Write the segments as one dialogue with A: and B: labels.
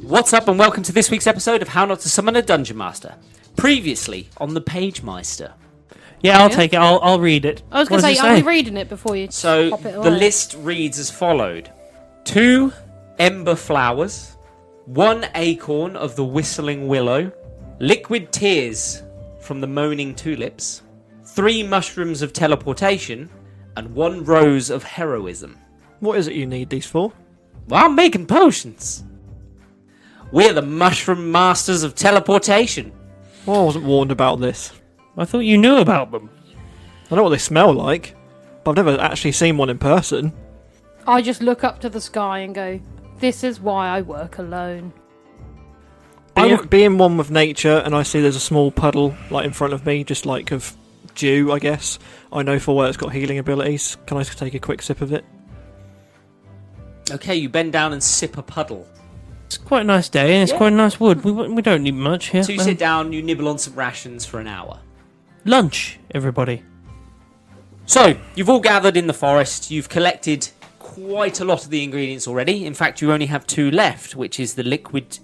A: What's up and welcome to this week's episode of How Not to Summon a Dungeon Master. Previously on the Page Meister.
B: Yeah, I'll take it. I'll read it.
C: I was going to say, are we reading it before you
A: So
C: pop it away?
A: the list reads as followed. 2 ember flowers, 1 acorn of the whistling willow, liquid tears from the moaning tulips, 3 mushrooms of teleportation, and 1 rose of heroism.
B: What is it you need these for?
A: Well, I'm making potions. We're the mushroom masters of teleportation.
B: Well, I wasn't warned about this.
D: I thought you knew about them.
B: I know what they smell like, but I've never actually seen one in person.
C: I just look up to the sky and go, this is why I work alone.
B: Being one with nature, and I see there's a small puddle like in front of me, just like of dew, I guess. I know for where it's got healing abilities. Can I take a quick sip of it?
A: Okay, you bend down and sip a puddle.
D: It's quite a nice day, and it's quite a nice wood. We don't need much here.
A: So you sit down, you nibble on some rations for an hour.
D: Lunch, everybody.
A: So, you've all gathered in the forest. You've collected quite a lot of the ingredients already. In fact, you only have 2 left, which is the liquid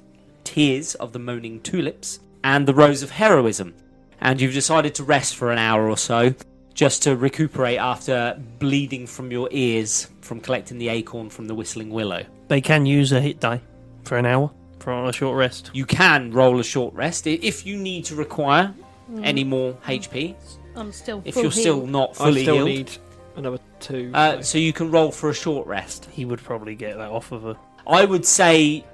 A: tears of the moaning tulips and the rose of heroism. And you've decided to rest for an hour or so, just to recuperate after bleeding from your ears from collecting the acorn from the whistling willow.
D: They can use a hit die for an hour for a short rest.
A: You can roll a short rest if you need to require any more HP.
C: I'm still
A: If
C: full
A: you're still
C: healed.
A: not
B: I
A: fully
B: still
A: healed.
B: need another 2.
A: So you can roll for a short rest.
D: He would probably get that off of her.
A: I would say...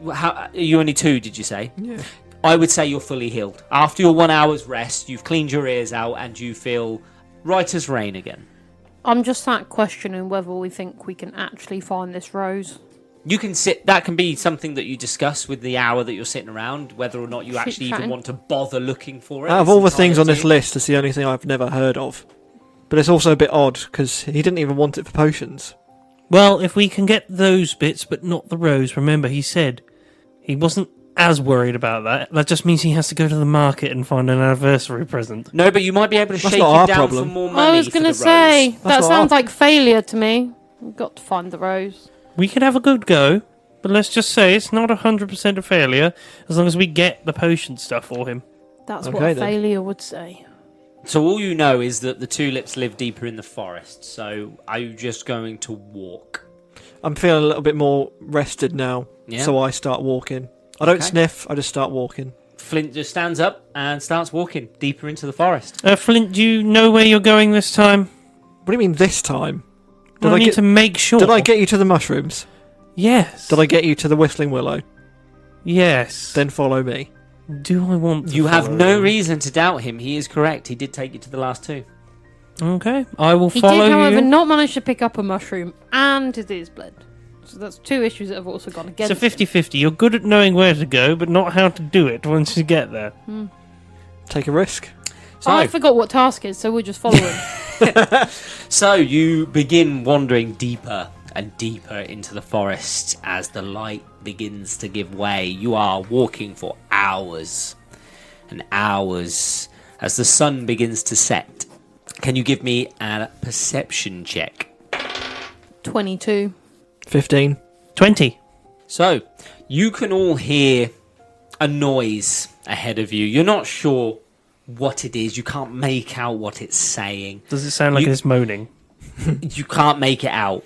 A: you only 2, did you say?
B: Yeah.
A: I would say you're fully healed. After your 1 hour's rest, you've cleaned your ears out and you feel right as rain again.
C: I'm just sat questioning whether we think we can actually find this rose.
A: You can sit... That can be something that you discuss with the hour that you're sitting around, whether or not you actually even
C: Chit-chatting.
A: want to bother looking for it.
B: Out of
A: It's
B: all the
A: entirely
B: things on
A: up to
B: this
A: you.
B: list, it's the only thing I've never heard of. But it's also a bit odd, because he didn't even want it for potions.
D: Well, if we can get those bits, but not the rose, remember, he said he wasn't as worried about that. That just means he has to go to the market and find an anniversary present.
A: No, but you might be able to
B: That's
A: shake
B: not
A: him
B: our
A: down
B: problem.
A: for more money.
C: I was
A: going
C: going to say,
B: That's
C: that
B: not
C: sounds
B: our-
C: like failure to me. We've got to find the rose.
D: We could have a good go, but let's just say it's not 100% a failure as long as we get the potion stuff for him.
C: That's
B: Okay,
C: what a
B: then.
C: failure would say.
A: So all you know is that the tulips live deeper in the forest. So are you just going to walk?
B: I'm feeling a little bit more rested now,
A: Yeah.
B: so I start walking. I don't
A: Okay.
B: sniff, I just start walking.
A: Flint just stands up and starts walking deeper into the forest.
D: Flint, do you know where you're going this time?
B: What do you mean this time?
D: I need to make sure.
B: Did I get you to the mushrooms?
D: Yes.
B: Did I get you to the whistling willow?
D: Yes.
B: Then follow me.
D: Do I want to
A: You have
D: follow
A: no
D: him?
A: reason to doubt him. He is correct. He did take you to the last 2.
D: Okay, I will
C: He
D: follow
C: did, however,
D: you.
C: not manage to pick up a mushroom and his ears bled. So that's 2 issues that have also gone
D: It's
C: against
D: a 50-50. You're good at knowing where to go, but not how to do it once you get there.
B: Take a risk.
A: So,
C: I forgot what task is, so we'll just follow him.
A: so you begin wandering deeper and deeper into the forest as the light begins to give way. You are walking for hours and hours as the sun begins to set. Can you give me a perception check?
C: 22.
B: 15.
D: 20.
A: So, you can all hear a noise ahead of you. You're not sure what it is. You can't make out what it's saying.
D: Does it sound like
A: You-
D: it's moaning?
A: You can't make it out.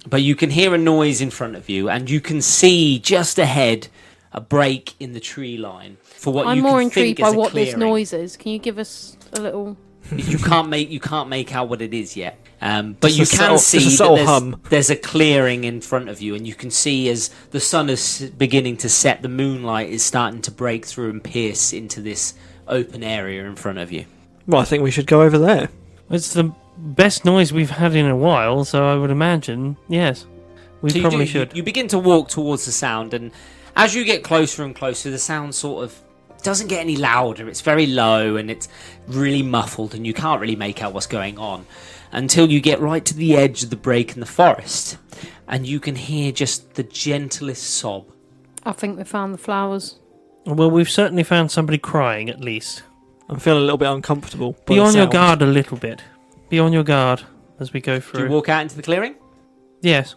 A: But you can hear a noise in front of you, and you can see just ahead a break in the tree line for what
C: I'm
A: you
C: more
A: can think
C: intrigued
A: is
C: by
A: a
C: what this
A: clearing.
C: noise is. Can you give us a little...
A: You can't make out what it is yet. But
B: Just
A: you
B: a
A: can
B: subtle-
A: see
B: just a
A: that
B: subtle
A: there's,
B: hum.
A: there's a clearing in front of you, and you can see as the sun is beginning to set, the moonlight is starting to break through and pierce into this open area in front of you.
B: Well, I think we should go over there.
D: It's the best noise we've had in a while, so I would imagine, yes. We
A: So
D: probably
A: you
D: should.
A: You begin to walk towards the sound, and as you get closer and closer, the sound sort of doesn't get any louder. It's very low and it's really muffled, and you can't really make out what's going on until you get right to the edge of the break in the forest, and you can hear just the gentlest sob.
C: I think we found the flowers.
D: Well, we've certainly found somebody crying, at least.
B: I'm feeling a little bit uncomfortable. by
D: Be
B: the
D: on your
B: sound.
D: guard a little bit. Be on your guard as we go
A: Do
D: through.
A: you walk out into the clearing?
D: Yes.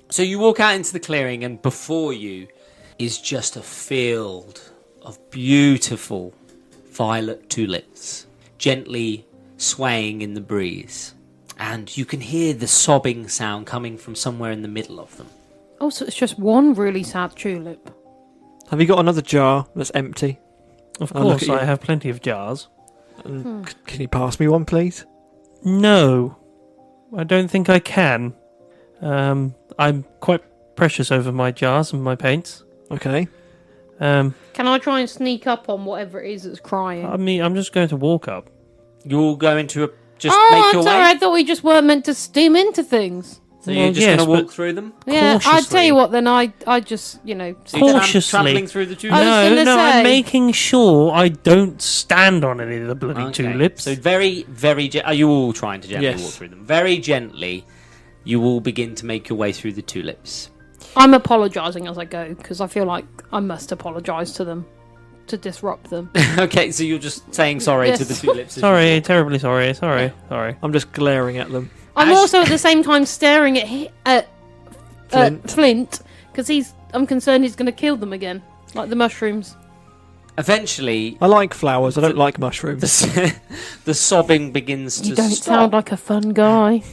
A: So you walk out into the clearing, and before you is just a field of beautiful violet tulips, gently swaying in the breeze. And you can hear the sobbing sound coming from somewhere in the middle of them.
C: Oh, so it's just one really sad tulip.
B: Have you got another jar that's empty?
D: Of
B: I'll look
D: course,
B: at you.
D: I have plenty of jars.
B: And can you pass me one, please?
D: No, I don't think I can. I'm quite precious over my jars and my paints.
B: Okay.
C: Can I try and sneak up on whatever it is that's crying?
D: I mean, I'm just going to walk up.
A: You're going to just
C: oh,
A: make your
C: I'm
A: way?
C: sorry. I thought we just weren't meant to steam into things.
A: So you're
D: Well,
A: just
D: yes,
A: going to walk
D: but-
A: through them?
C: Yeah, I'd tell
D: Cautiously.
C: you what. Then I just,
A: So you're
D: Cautiously.
A: travelling through the
C: I
A: tulips?
C: was
D: No,
C: gonna
D: no, I'm
C: say-
D: making sure I don't stand on any of the bloody
A: Okay.
D: tulips.
A: So very, very... Are you all trying to gently
B: Yes.
A: walk through them? Very gently, you will begin to make your way through the tulips.
C: I'm apologising as I go because I feel like I must apologise to them to disrupt them.
A: Okay, so you're just saying sorry to
C: Yes.
A: the tulips. as you
D: Sorry,
A: walk.
D: terribly sorry. Sorry.
B: I'm just glaring at them.
C: I'm
A: Ash-
C: also at the same time staring at
B: Flint.
C: Flint because I'm concerned he's going to kill them again, like the mushrooms.
A: Eventually,
B: I like flowers. I don't like mushrooms.
A: the sobbing begins to
C: You don't
A: stop.
C: sound like a fun guy.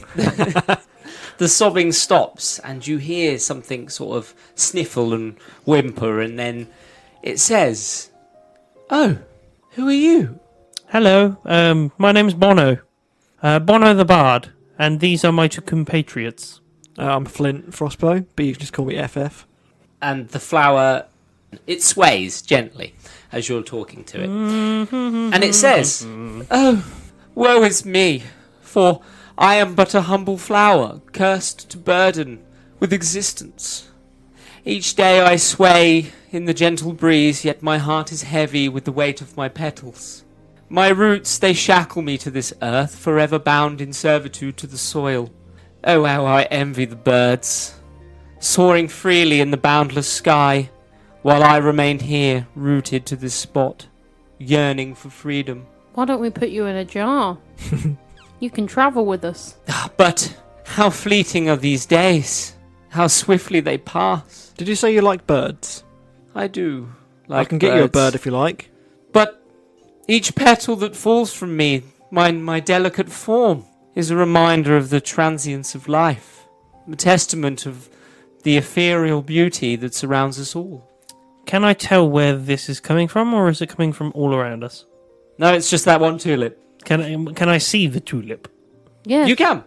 A: The sobbing stops, and you hear something sort of sniffle and whimper, and then it says, "Oh, who are you?"
D: Hello, my name's Bono. Bono the Bard, and these are my two compatriots.
B: I'm Flint Frostbow, but you can just call me FF.
A: And the flower, it sways gently as you're talking to it, and it says, "Oh, woe is me, for I am but a humble flower, cursed to burden with existence. Each day I sway in the gentle breeze, yet my heart is heavy with the weight of my petals. My roots, they shackle me to this earth, forever bound in servitude to the soil. Oh, how I envy the birds, soaring freely in the boundless sky, while I remain here, rooted to this spot, yearning for freedom.
C: Why don't we put you in a jar? You can travel with us.
A: But how fleeting are these days? How swiftly they pass.
B: Did you say you like birds?
A: I do
B: I
A: like
B: can get you a
A: birds.
B: bird if you like.
A: But each petal that falls from me, my delicate form, is a reminder of the transience of life, a testament of the ethereal beauty that surrounds us all.
D: Can I tell where this is coming from, or is it coming from all around us?
A: No, it's just that one tulip.
D: Can I see the tulip?
C: Yeah.
A: You can.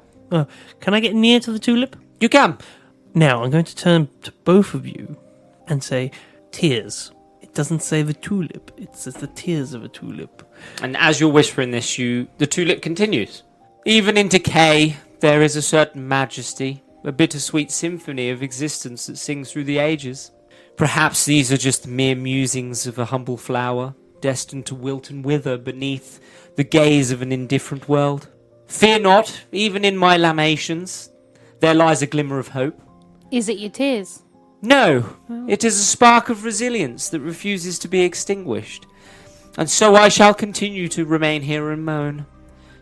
D: Can I get near to the tulip?
A: You can.
D: Now, I'm going to turn to both of you and say, tears. It doesn't say the tulip, it says the tears of a tulip.
A: And as you're whispering this, the tulip continues. Even in decay, there is a certain majesty, a bittersweet symphony of existence that sings through the ages. Perhaps these are just the mere musings of a humble flower, destined to wilt and wither beneath the gaze of an indifferent world. Fear not, even in my lamentions, there lies a glimmer of hope.
C: Is it your tears?
A: No, it is a spark of resilience that refuses to be extinguished. And so I shall continue to remain here and moan,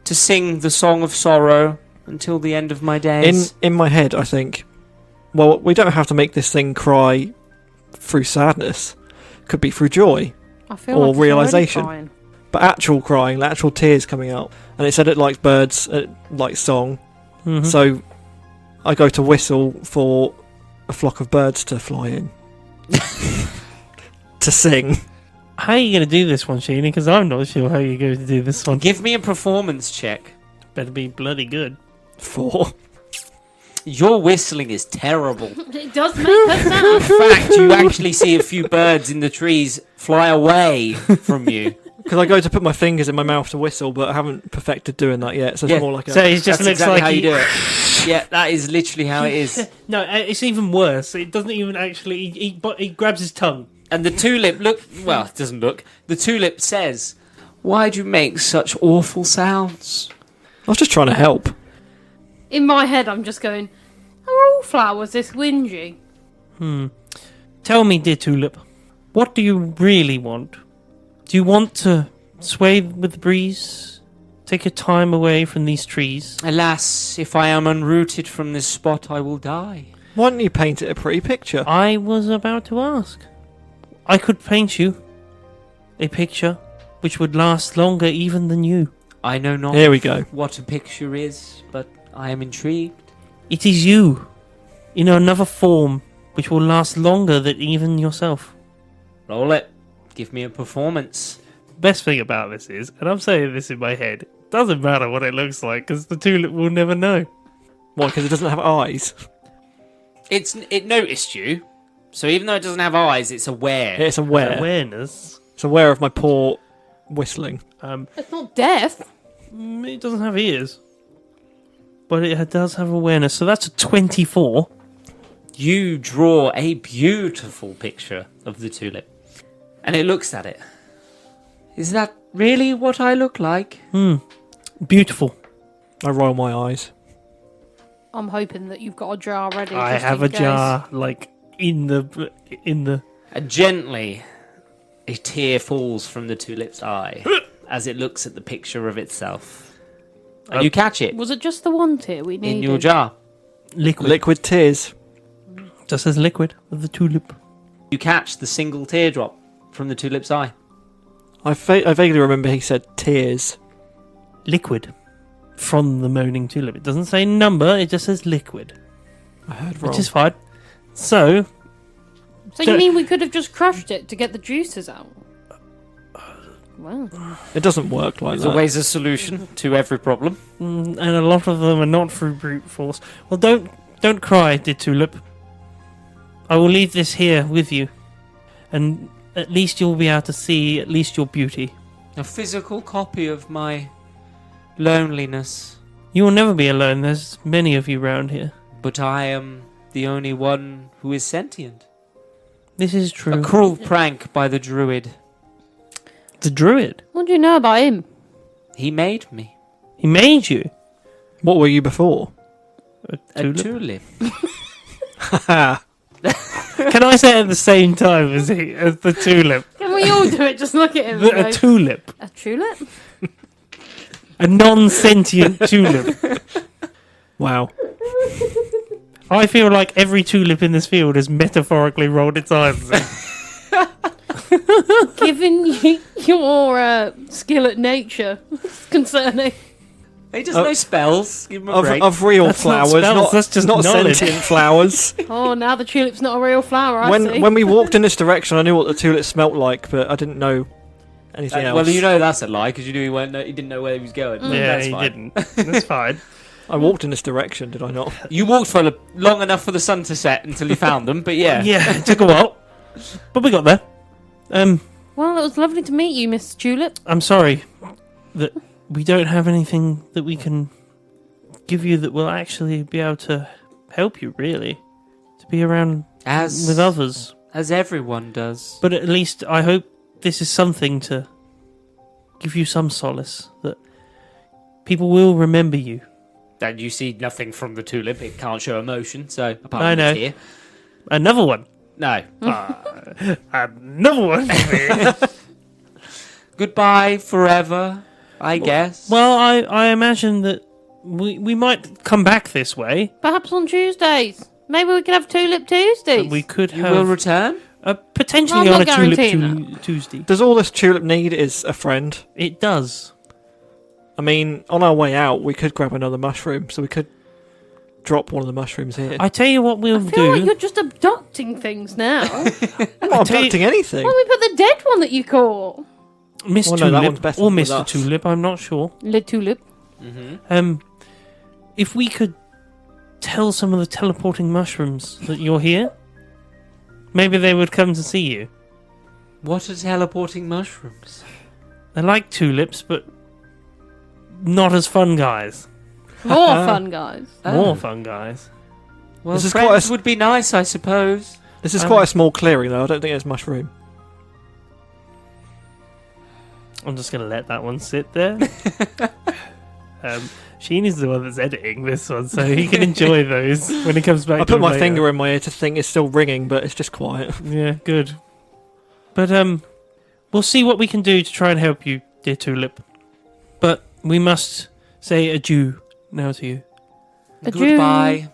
A: to sing the song of sorrow until the end of my days.
B: In my head, I think, well, we don't have to make this thing cry through sadness. Could be through joy.
C: I feel
B: Or
C: like it's already
B: realisation.
C: crying.
B: But actual crying, like actual tears coming out. And it said it likes birds, it likes song.
D: Mhm.
B: So I go to whistle for a flock of birds to fly in. To sing.
D: How are you going to do this one, Sheeny? Because I'm not sure how you're going to do this one.
A: Give me a performance check.
D: Better be bloody good.
B: 4.
A: Your whistling is terrible.
C: It does make her
A: In
C: sound.
A: fact, you actually see a few birds in the trees fly away from you.
B: Because I go to put my fingers in my mouth to whistle, but I haven't perfected doing that yet. So it's
A: Yeah,
B: more like a...
D: So it just
A: That's
D: looks
A: exactly
D: like
A: how you do it. Yeah, that is literally how it is.
D: No, it's even worse. It doesn't even actually. He grabs his tongue.
A: And the tulip well, it doesn't look. The tulip says, "Why do you make such awful sounds?"
B: I was just trying to help.
C: In my head, I'm just going, are all flowers this whingy?
D: Tell me, dear tulip, what do you really want? Do you want to sway with the breeze? Take your time away from these trees?
A: Alas, if I am unrooted from this spot, I will die.
B: Why don't you paint it a pretty picture?
D: I was about to ask. I could paint you a picture which would last longer even than you.
A: I know not
B: Here we go.
A: what a picture is, but I am intrigued.
D: It is you, in another form, which will last longer than even yourself.
A: Roll it. Give me a performance.
D: Best thing about this is, and I'm saying this in my head, doesn't matter what it looks like, because the tulip will never know.
B: Why? Because it doesn't have eyes.
A: It noticed you, so even though it doesn't have eyes, it's aware.
B: It's aware.
D: Awareness.
B: It's aware of my poor whistling.
C: It's not deaf.
D: It doesn't have ears. But it does have awareness, so that's a 24.
A: You draw a beautiful picture of the tulip, and it looks at it. Is that really what I look like?
D: Beautiful.
B: I roll my eyes.
C: I'm hoping that you've got a jar ready.
D: I
C: just
D: have
C: in
D: a
C: case.
D: jar, like, in the...
A: And gently, a tear falls from the tulip's eye as it looks at the picture of itself. And you catch it
C: Was it just the one tear we needed?
A: in your jar.
D: Liquid.
B: Liquid tears.
D: Just as liquid of the tulip.
A: You catch the single teardrop from the tulip's eye.
B: I vaguely remember he said tears.
D: Liquid. From the moaning tulip. It doesn't say number, it just says liquid.
B: I heard wrong.
D: Which is fine. So,
C: So you mean we could have just crushed it to get the juices out? Wow.
B: It doesn't work like
A: There's
B: that.
A: always a solution to every problem.
D: and a lot of them are not through brute force. Well, don't cry, dear tulip. I will leave this here with you. And at least you'll be able to see at least your beauty.
A: A physical copy of my loneliness.
D: You will never be alone. There's many of you round here.
A: But I am the only one who is sentient.
D: This is true.
A: A cruel prank by the druid.
D: The druid.
C: What do you know about him?
A: He made me.
D: He made you.
B: What were you before?
D: A
A: A
D: tulip.
A: tulip.
D: Can I say it at the same time as the tulip?
C: Can we all do it? Just look at him.
D: A tulip.
C: A tulip?
D: A non-sentient tulip.
B: Wow.
D: I feel like every tulip in this field has metaphorically rolled its eyes.
C: Given your skill at nature, it's concerning.
A: He does no spells. Give him a
B: Of,
A: break.
B: of real
D: That's not
B: flowers,
D: spells, that's just
B: not
D: knowledge.
B: sentient flowers.
C: Oh, now the tulip's not a real flower, I see.
B: When we walked in this direction, I knew what the tulip smelt like, but I didn't know anything else.
A: well, you know that's a lie because you knew he didn't know where he was going.
D: Yeah,
A: That's
D: he
A: fine.
D: didn't. That's fine.
B: I walked in this direction, did I not?
A: You walked for long enough for the sun to set until you found them, but yeah.
D: Yeah, it took a while, but we got there.
C: Well, it was lovely to meet you, Miss Tulip.
D: I'm sorry that we don't have anything that we can give you that will actually be able to help you, really, to be around
A: As
D: with others.
A: as everyone does.
D: But at least I hope this is something to give you some solace, that people will remember you.
A: And you see nothing from the tulip; it can't show emotion. So apart
D: I
A: from
D: know.
A: the tear,
D: Another one.
A: no.
D: Another one.
A: Goodbye forever, I guess.
D: Well, I imagine that we might come back this way.
C: Perhaps on Tuesdays. Maybe we could have Tulip Tuesdays.
D: We could
A: you
D: have
A: will return.
D: potentially
C: I'm
D: on
C: not
D: a Tulip
C: guaranteeing
D: Tuesday.
B: Does all this tulip need is a friend?
D: It does.
B: I mean, on our way out, we could grab another mushroom, so we could drop one of the mushrooms here.
D: I tell you what we'll
C: I feel like
D: do.
C: you're just abducting things now.
B: I'm not
D: tell you-
B: abducting anything.
C: Well, we put the dead one that you caught.
D: Miss
B: Well, no, that one's
D: Tulip
B: better
D: or
B: with
D: Mr.
B: us.
D: Tulip, I'm not sure.
C: Le Tulip.
D: If we could tell some of the teleporting mushrooms that you're here, maybe they would come to see you.
A: What are teleporting mushrooms?
D: They're like tulips, but not as fun guys.
C: More fun, guys.
D: More fun guys.
A: Well,
B: This is
A: friends
B: quite a-
A: would be nice, I suppose.
B: This is quite a small clearing, though. I don't think there's much room.
D: I'm just going to let that one sit there. Sheen is the one that's editing this one, so he can enjoy those when he comes back.
B: I
D: to
B: put my
D: later.
B: finger in my ear to think it's still ringing, but it's just quiet.
D: Yeah, good. But we'll see what we can do to try and help you, dear Tulip. But we must say adieu now to you.
C: Adieu.
A: Goodbye.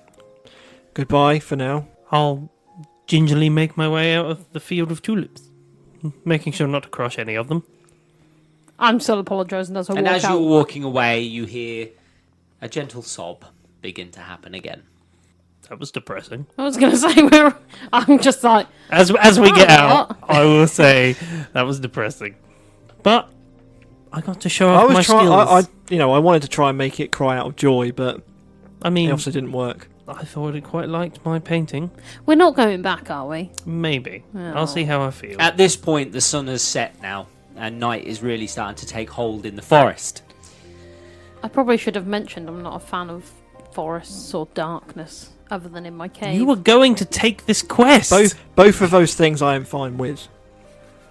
B: Goodbye for now.
D: I'll gingerly make my way out of the field of tulips. making sure not to crush any of them.
C: I'm still apologising as I
A: And
C: walk
A: as
C: out.
A: you're walking away, you hear a gentle sob begin to happen again.
D: That was depressing.
C: I was going to say, I'm just like...
D: As we get out,
C: what?
D: I will say that was depressing. But I got to show
B: I
D: off my
B: was trying.
D: skills.
B: I wanted to try and make it cry out of joy, but
D: I
B: it
D: mean,
B: also didn't work.
D: I thought it quite liked my painting.
C: We're not going back, are we?
D: Maybe.
C: Oh.
D: I'll see how I feel.
A: At this point, the sun has set now, and night is really starting to take hold in the forest.
C: I probably should have mentioned I'm not a fan of forests or darkness, other than in my cave.
D: You were going to take this quest.
B: Both of those things I am fine with.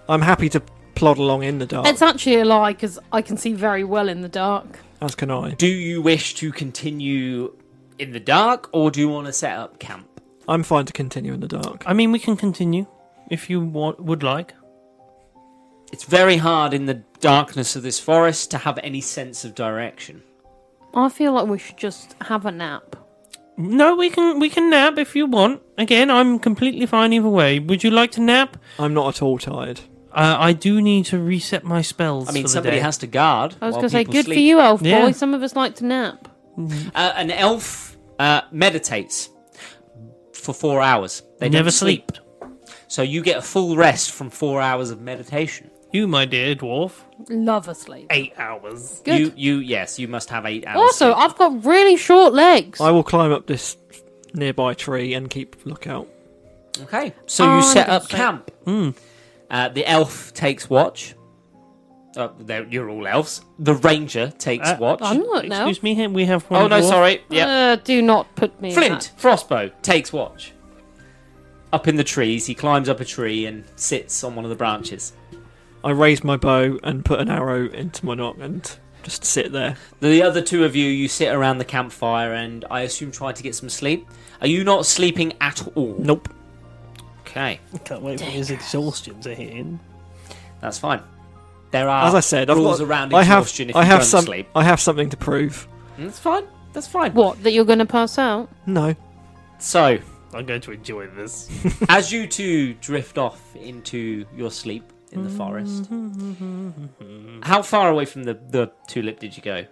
B: I'm happy to plod along in the dark,
C: It's actually a lie, because I can see very well in the dark.
B: as can I.
A: Do you wish to continue in the dark, or do you want to set up camp?
B: I'm fine to continue in the dark.
D: I mean, we can continue if you would like.
A: It's very hard in the darkness of this forest to have any sense of direction.
C: I feel like we should just have a nap.
D: No, we can nap if you want. Again, I'm completely fine either way. Would you like to nap?
B: I'm not at all tired.
D: I do need to reset my spells.
A: I mean,
D: for the
A: somebody
D: day.
A: has to guard.
C: I was
A: while
C: going to say,
A: people
C: good
A: sleep.
C: for you, elf boy.
D: Yeah.
C: Some of us like to nap.
A: An elf meditates for 4 hours. They
D: Never
A: don't sleep. So you get a full rest from 4 hours of meditation.
D: You, my dear dwarf,
C: Love a sleep.
D: 8 hours.
C: Good.
A: Yes, you must have 8 hours.
C: Also,
A: sleep.
C: I've got really short legs.
B: I will climb up this nearby tree and keep lookout.
A: Okay, so you set up
C: say-
A: camp.
D: Mm.
A: The elf takes watch. You're all elves. The ranger takes watch.
C: I'm not now.
D: Excuse me, we have one.
A: Oh no,
D: dwarf.
A: sorry. Yeah,
C: Do not put me in
A: Flint Frostbow takes watch. Up in the trees, he climbs up a tree and sits on one of the branches.
B: I raise my bow and put an arrow into my nock and just sit there.
A: The other two of you sit around the campfire and I assume try to get some sleep. Are you not sleeping at all?
B: Nope.
A: Okay,
D: I can't wait for his exhaustion to hit in.
A: that's fine. There are
B: As I said, I've
A: rules
B: got,
A: around
B: I have,
A: exhaustion if
B: I
A: you
B: have
A: don't
B: some,
A: sleep.
B: I have something to prove.
A: That's fine. That's fine.
C: What, that you're going to pass out?
B: No.
A: So,
D: I'm going to enjoy this.
A: as you two drift off into your sleep in the forest, how far away from the tulip did you go?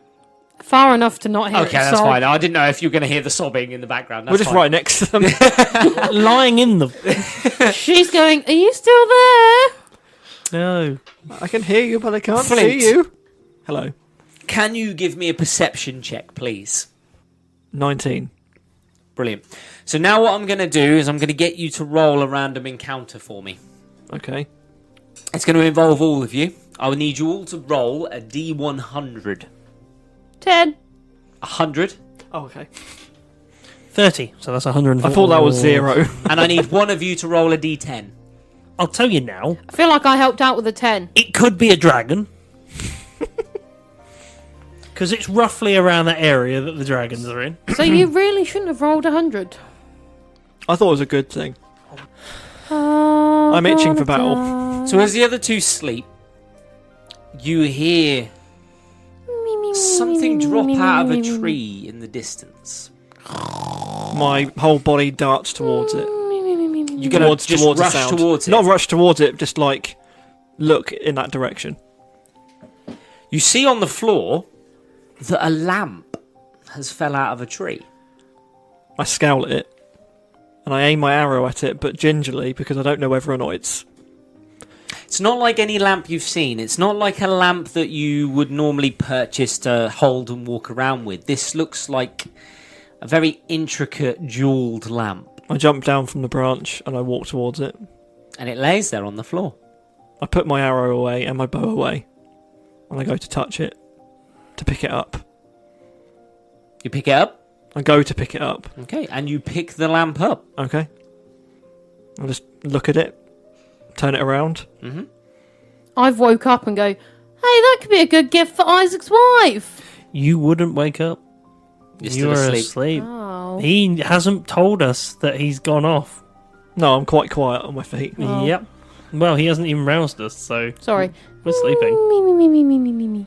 C: Far enough to not hear
A: Okay,
C: it
A: that's
C: sob.
A: fine. I didn't know if you were going to hear the sobbing in the background. That's
B: We're just
A: fine.
B: right next to them.
D: Lying in them.
C: She's going, are you still there?
D: No.
B: I can hear you, but I can't
A: Flint.
B: see you. Hello.
A: Can you give me a perception check, please?
B: 19.
A: Brilliant. So now what I'm going to do is I'm going to get you to roll a random encounter for me.
B: Okay.
A: It's going to involve all of you. I will need you all to roll a D100.
C: 10.
A: 100.
B: Oh, okay.
D: 30, so that's 100.
B: I thought that was 0.
A: And I need one of you to roll a D10.
D: I'll tell you now,
C: I feel like I helped out with a 10.
D: it could be a dragon. Because it's roughly around that area that the dragons are in.
C: So you really shouldn't have rolled 100.
B: I thought it was a good thing. I'm itching for battle.
A: So as the other two sleep, you hear something drop out of a tree in the distance.
B: My whole body darts towards it.
A: You're going to just
B: the
A: rush
B: sound.
A: towards it.
B: Not rush towards it, just like look in that direction.
A: You see on the floor that a lamp has fell out of a tree.
B: I scowl at it. And I aim my arrow at it, but gingerly, because I don't know whether or not it's...
A: It's not like any lamp you've seen. It's not like a lamp that you would normally purchase to hold and walk around with. This looks like a very intricate jewelled lamp.
B: I jump down from the branch and I walk towards it.
A: And it lays there on the floor.
B: I put my arrow away and my bow away. And I go to touch it. To pick it up.
A: You pick it up.
B: I go to pick it up.
A: Okay, and you pick the lamp up.
B: Okay. I just look at it. Turn it around.
A: Mm-hmm.
C: I've woke up and go, hey, that could be a good gift for Isaac's wife.
D: You wouldn't wake up.
A: You're
D: You
A: still
D: are
A: asleep.
C: Oh.
D: He hasn't told us that he's gone off.
B: No, I'm quite quiet on my feet.
C: Oh.
D: Yep. Well, he hasn't even roused us, so
C: Sorry.
D: we're sleeping.
C: Me.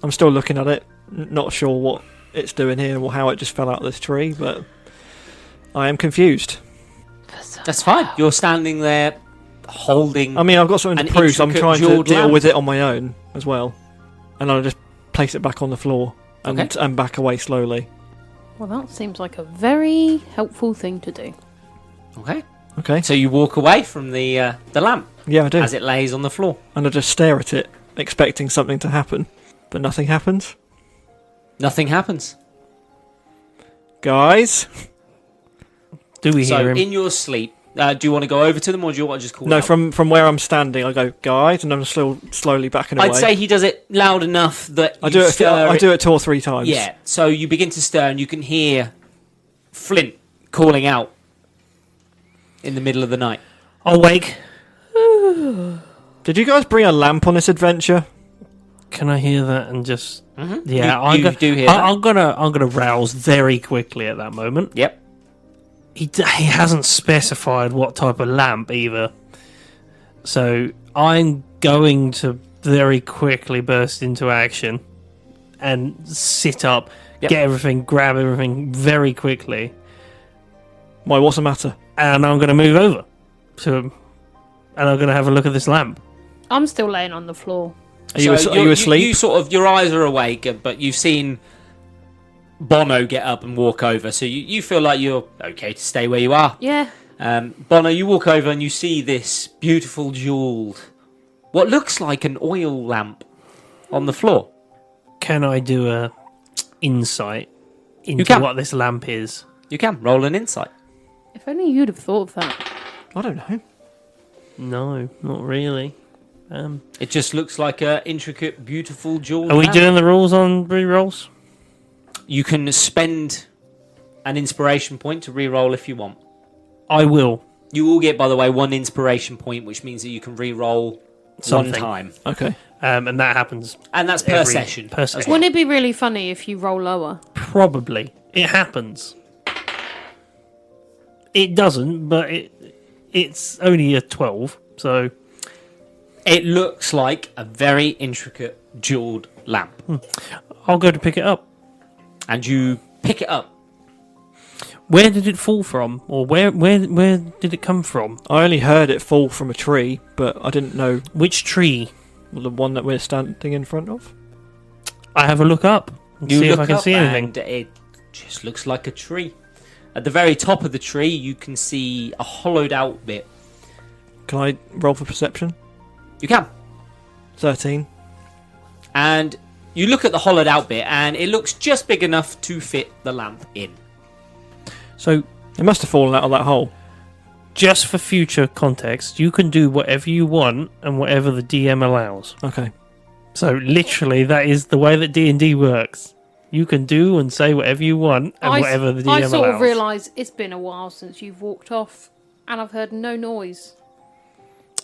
B: I'm still looking at it. Not sure what it's doing here or how it just fell out of this tree, but I am confused.
A: That's fine. You're standing there holding.
B: I mean, I've got something to
A: An
B: prove, so I'm
A: intricate
B: trying to
A: jeweled
B: deal
A: lamp.
B: with it on my own as well. And I'll just place it back on the floor and,
A: Okay.
B: and back away slowly.
C: Well, that seems like a very helpful thing to do.
A: Okay.
B: Okay.
A: So you walk away from the lamp
B: Yeah, I do.
A: as it lays on the floor.
B: And I just stare at it, expecting something to happen. But nothing happens.
A: Nothing happens.
B: Guys?
D: Do we
A: So
D: hear him?
A: in your sleep, do you want to go over to them or do you want to just call
B: No,
A: out?
B: from where I'm standing, I go, guys, and I'm still slowly backing away.
A: I'd say he does it loud enough that
B: I
A: you
B: do it.
A: stir
B: I do it 2 or 3 times.
A: Yeah, so you begin to stir and you can hear Flint calling out in the middle of the night.
D: I'll wake.
B: Did you guys bring a lamp on this adventure?
D: Can I hear that and just?
A: Mm-hmm.
D: Yeah,
A: you do hear that.
D: I'm gonna rouse very quickly at that moment.
A: Yep.
D: He hasn't specified what type of lamp either, so I'm going to very quickly burst into action and sit up,
A: Yep.
D: get everything, grab everything very quickly,
B: Why, what's the matter?
D: and I'm going to move over to him, and I'm going to have a look at this lamp.
C: I'm still laying on the floor.
B: Are you asleep?
A: You sort of, your eyes are awake, but you've seen Bono get up and walk over, so you feel like you're okay to stay where you are.
C: Yeah.
A: Bono, you walk over and you see this beautiful jewelled, what looks like an oil lamp on the floor.
D: Can I do a insight into
A: can.
D: what this lamp is?
A: You can roll an insight.
C: If only you'd have thought of that.
B: I don't know.
D: No, not really.
A: It just looks like a intricate, beautiful jewelled
D: Are we
A: lamp.
D: doing the rules on re-rolls?
A: You can spend an inspiration point to re-roll if you want.
D: I will.
A: You will get, by the way, 1 inspiration point, which means that you can re-roll
D: Something.
A: 1 time.
B: Okay.
D: And that happens
A: And that's per
D: every-
A: session.
D: per
A: as
D: session.
A: well.
C: Wouldn't it be really funny if you roll lower?
D: probably. It happens. It doesn't, but it's only a 12, so
A: It looks like a very intricate jewelled lamp.
D: I'll go to pick it up.
A: And you pick it up.
D: Where did it fall from, or where did it come from?
B: I only heard it fall from a tree, but I didn't know
D: Which tree?
B: the one that we're standing in front of.
D: I have a look up and
A: You
D: see
A: look
D: if I can
A: up
D: see anything.
A: and it just looks like a tree. At the very top of the tree, you can see a hollowed out bit.
B: Can I roll for perception?
A: You can.
B: 13.
A: And you look at the hollowed out bit, and it looks just big enough to fit the lamp in.
D: So,
B: It must have fallen out of that hole.
D: just for future context, you can do whatever you want and whatever the DM allows.
B: Okay.
D: So, literally, that is the way that D&D works. You can do and say whatever you want and whatever the DM
C: I
D: allows.
C: sort of realise it's been a while since you've walked off, and I've heard no noise.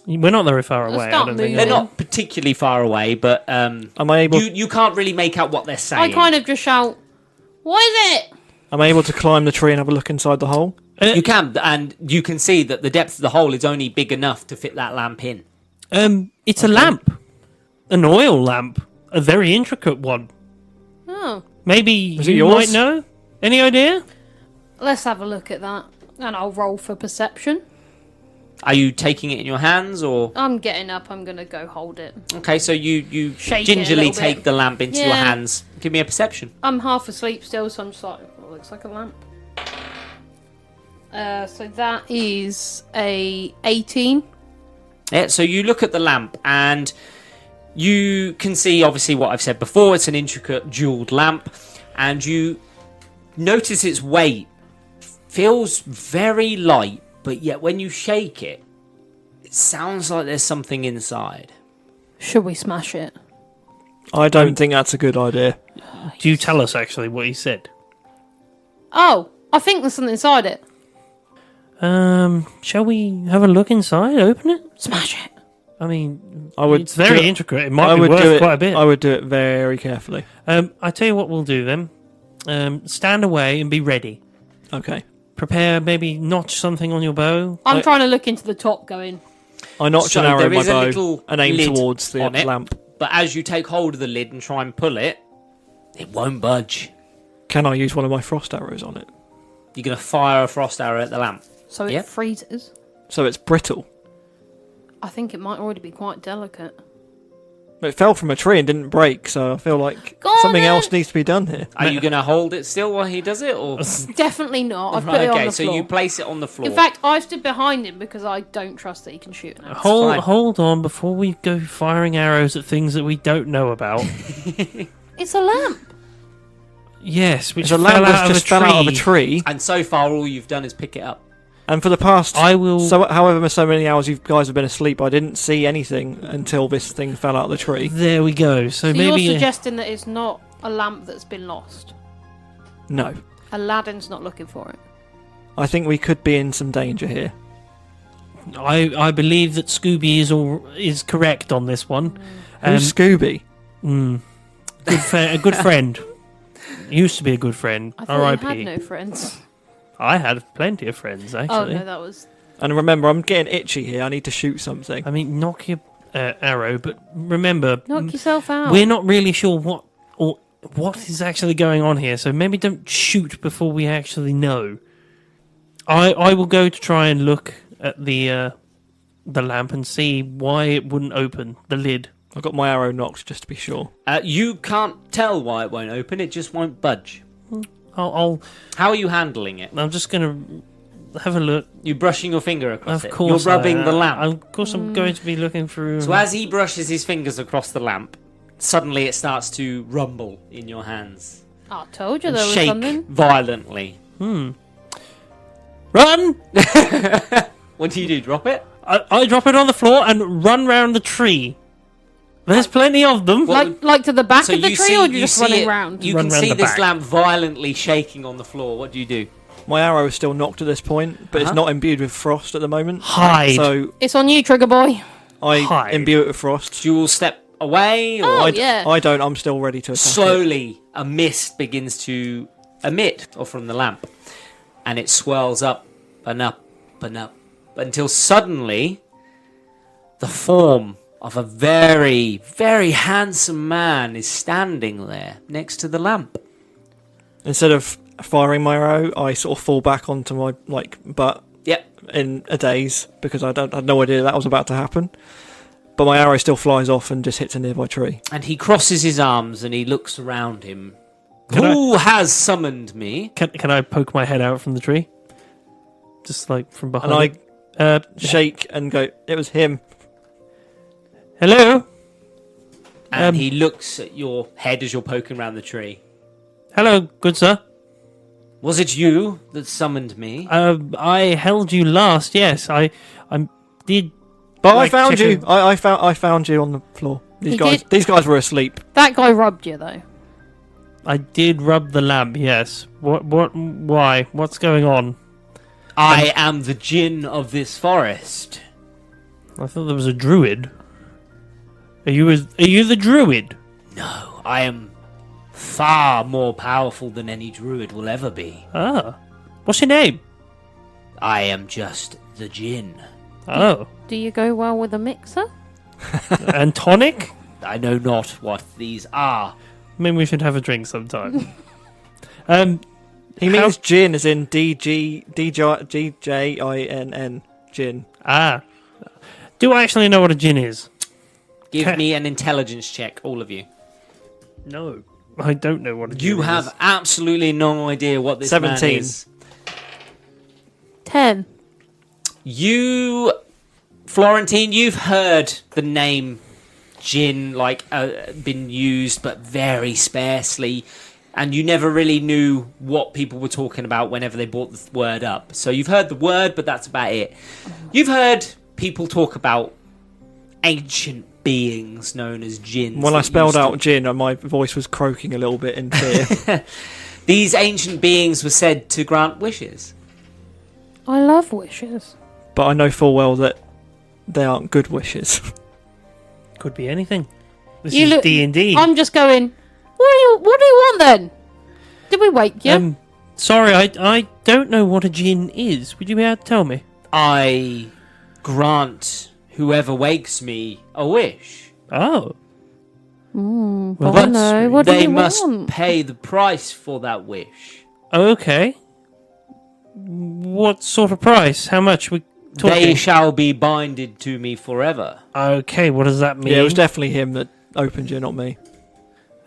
D: We're not very far away. I
C: start
D: don't think.
C: moving.
A: They're not particularly far away, but
B: Am I able?
A: you can't really make out what they're saying.
C: I kind of just shout, "What is it?"
B: Am I able to climb the tree and have a look inside the hole?
A: You can, and you can see that the depth of the hole is only big enough to fit that lamp in.
D: It's a lamp, an oil lamp, a very intricate one.
C: Oh,
D: Maybe
B: Is it
D: you
B: yours?
D: might know. Any idea?
C: let's have a look at that, and I'll roll for perception.
A: Are you taking it in your hands, or
C: I'm getting up. I'm gonna go hold it.
A: okay? So you
C: Shake it a
A: gingerly
C: little
A: take
C: bit.
A: the lamp into your
C: Yeah.
A: hands. Give me a perception.
C: I'm half asleep still, so I'm just like, "Oh, looks like a lamp." So that is a 18.
A: Yeah. So you look at the lamp, and you can see obviously what I've said before. It's an intricate jeweled lamp, and you notice its weight feels very light, but yet when you shake it, it sounds like there's something inside.
C: Should we smash it?
B: I don't think that's a good idea.
D: Do you tell us actually what he said?
C: Oh, I think there's something inside it.
D: Shall we have a look inside? Open it?
C: Smash it.
D: I mean,
B: I would
D: it's very
B: do it-
D: intricate. It might be worth quite a bit.
B: I would do it very carefully.
D: I tell you what we'll do then. Stand away and be ready.
B: Okay.
D: Prepare, maybe notch something on your bow.
C: I'm trying to look into the top, going,
B: I notch
A: So
B: an arrow
A: there
B: in my
A: is a
B: bow
A: little
B: and aim
A: lid
B: towards the
A: on it.
B: lamp.
A: But as you take hold of the lid and try and pull it, it won't budge.
B: Can I use one of my frost arrows on it?
A: You're going to fire a frost arrow at the lamp.
C: so it
A: Yeah.
C: freezes.
B: So it's brittle.
C: I think it might already be quite delicate.
B: It fell from a tree and didn't break, so I feel like
C: Go on
B: something
C: then.
B: else needs to be done here.
A: Are you going to hold it still while he does it, or?
C: Definitely not. I've put it on
A: Okay,
C: the
A: so
C: floor.
A: you place it on the floor.
C: In fact, I stood behind him because I don't trust that he can shoot an arrow.
A: fine.
D: Hold on, before we go firing arrows at things that we don't know about.
C: It's a lamp.
D: Yes, which
B: It's a
D: fell
B: lamp
D: out
B: that's
D: of
B: just
D: a
B: fell out of a
D: tree.
B: tree,
A: And so far, all you've done is pick it up.
B: and for the past
D: I will.
B: however so many hours you guys have been asleep, I didn't see anything until this thing fell out of the tree.
D: There we go. So,
C: So
D: maybe
C: you're suggesting that it's not a lamp that's been lost.
B: No.
C: Aladdin's not looking for it.
B: I think we could be in some danger here.
D: I believe that Scooby is correct on this one.
B: Who's Scooby?
D: A good friend. Used to be a good friend.
C: I thought
D: R.I.P.
C: you had no friends.
D: I had plenty of friends,
C: Oh
D: actually.
C: no, that was.
B: And remember, I'm getting itchy here. I need to shoot something.
D: I mean, knock your arrow, but remember,
C: Knock yourself out.
D: we're not really sure what is actually going on here, so maybe don't shoot before we actually know. I will go to try and look at the lamp and see why it wouldn't open the lid.
B: I got my arrow knocked just to be sure.
A: You can't tell why it won't open. It just won't budge.
D: I'll
A: How are you handling it?
D: I'm just gonna have a look.
A: You brushing your finger across
D: Of
A: it.
D: course,
A: You're rubbing the lamp.
D: Of course, I'm going to be looking through.
A: So as he brushes his fingers across the lamp, suddenly it starts to rumble in your hands.
C: I told you
A: And
C: there was
A: shake
C: something.
A: violently.
D: Run!
A: What do? Drop it?
D: I drop it on the floor and run round the tree. There's plenty of them.
A: Well,
C: Like to the back
A: So
C: of the
A: you
C: tree,
A: see,
C: or
A: you
C: you're just
A: see
C: running
A: it,
C: round?
A: You
D: Run
A: can
D: round
A: see
D: the
A: this
D: back.
A: lamp violently shaking on the floor. What do you do?
B: My arrow is still knocked at this point, but it's not imbued with frost at the moment.
D: Hide.
B: So
C: It's on you, Trigger Boy.
B: I
D: Hide.
B: imbue it with frost.
A: Do you all step away, or
C: Oh, yeah.
B: I don't. I'm still ready to attack it.
A: slowly a mist begins to emit from the lamp, and it swirls up and up and up until suddenly the form of a very, very handsome man is standing there next to the lamp.
B: Instead of firing my arrow, I sort of fall back onto my butt
A: Yep.
B: in a daze because I had no idea that was about to happen. But my arrow still flies off and just hits a nearby tree.
A: And he crosses his arms and he looks around him.
D: Can
A: Who has summoned me?
D: Can I poke my head out from the tree? Just like from behind.
B: And I
D: it?
B: shake and go, it was him.
D: Hello.
A: And he looks at your head as you're poking around the tree.
D: Hello, good sir.
A: Was it you that summoned me?
D: I held you last. Yes, I did.
B: But
D: Like
B: I found you.
D: chicken.
B: I found you on the floor.
C: He did.
B: These guys were asleep.
C: That guy robbed you, though.
D: I did rub the lamp. Yes. What? Why? What's going on?
A: I am the Djiinn of this forest.
D: I thought there was a druid. Are you the druid?
A: No, I am far more powerful than any druid will ever be.
D: Ah. What's your name?
A: I am just the Djiinn.
D: Oh.
C: Do you go well with a mixer?
D: And tonic?
A: I know not what these are.
D: Maybe we should have a drink sometime.
B: He means Djinn as in D-J-I-N-N. Djinn.
D: Ah. Do I actually know what a djinn is?
A: Give me an intelligence check, all of you.
D: No. I don't know what a djinn
A: You
D: is.
A: have absolutely no idea what this
B: 17.
A: man is.
C: 10.
A: You, Florentine, you've heard the name Djinn been used, but very sparsely, and you never really knew what people were talking about whenever they brought the word up. So you've heard the word, but that's about it. You've heard people talk about ancient beings known as Djinns.
B: When I
A: that
B: spelled
A: used to-
B: out Djinn, my voice was croaking a little bit in fear.
A: These ancient beings were said to grant wishes.
C: I love wishes.
B: But I know full well that they aren't good wishes.
D: Could be anything. This
C: You
D: is
C: look-
D: D&D.
C: I'm just going, what do you want then? Did we wake you?
D: Sorry, I don't know what a djinn is. Would you be able to tell me?
A: I grant whoever wakes me a wish.
D: Oh.
C: Well,
D: Well,
C: I
D: that's
C: know. What
A: They
C: do you
A: must
C: want?
A: pay the price for that wish.
D: Okay. What sort of price? How much?
A: They shall be binded to me forever.
D: Okay, what does that mean?
B: Yeah, it was definitely him that opened you, not me.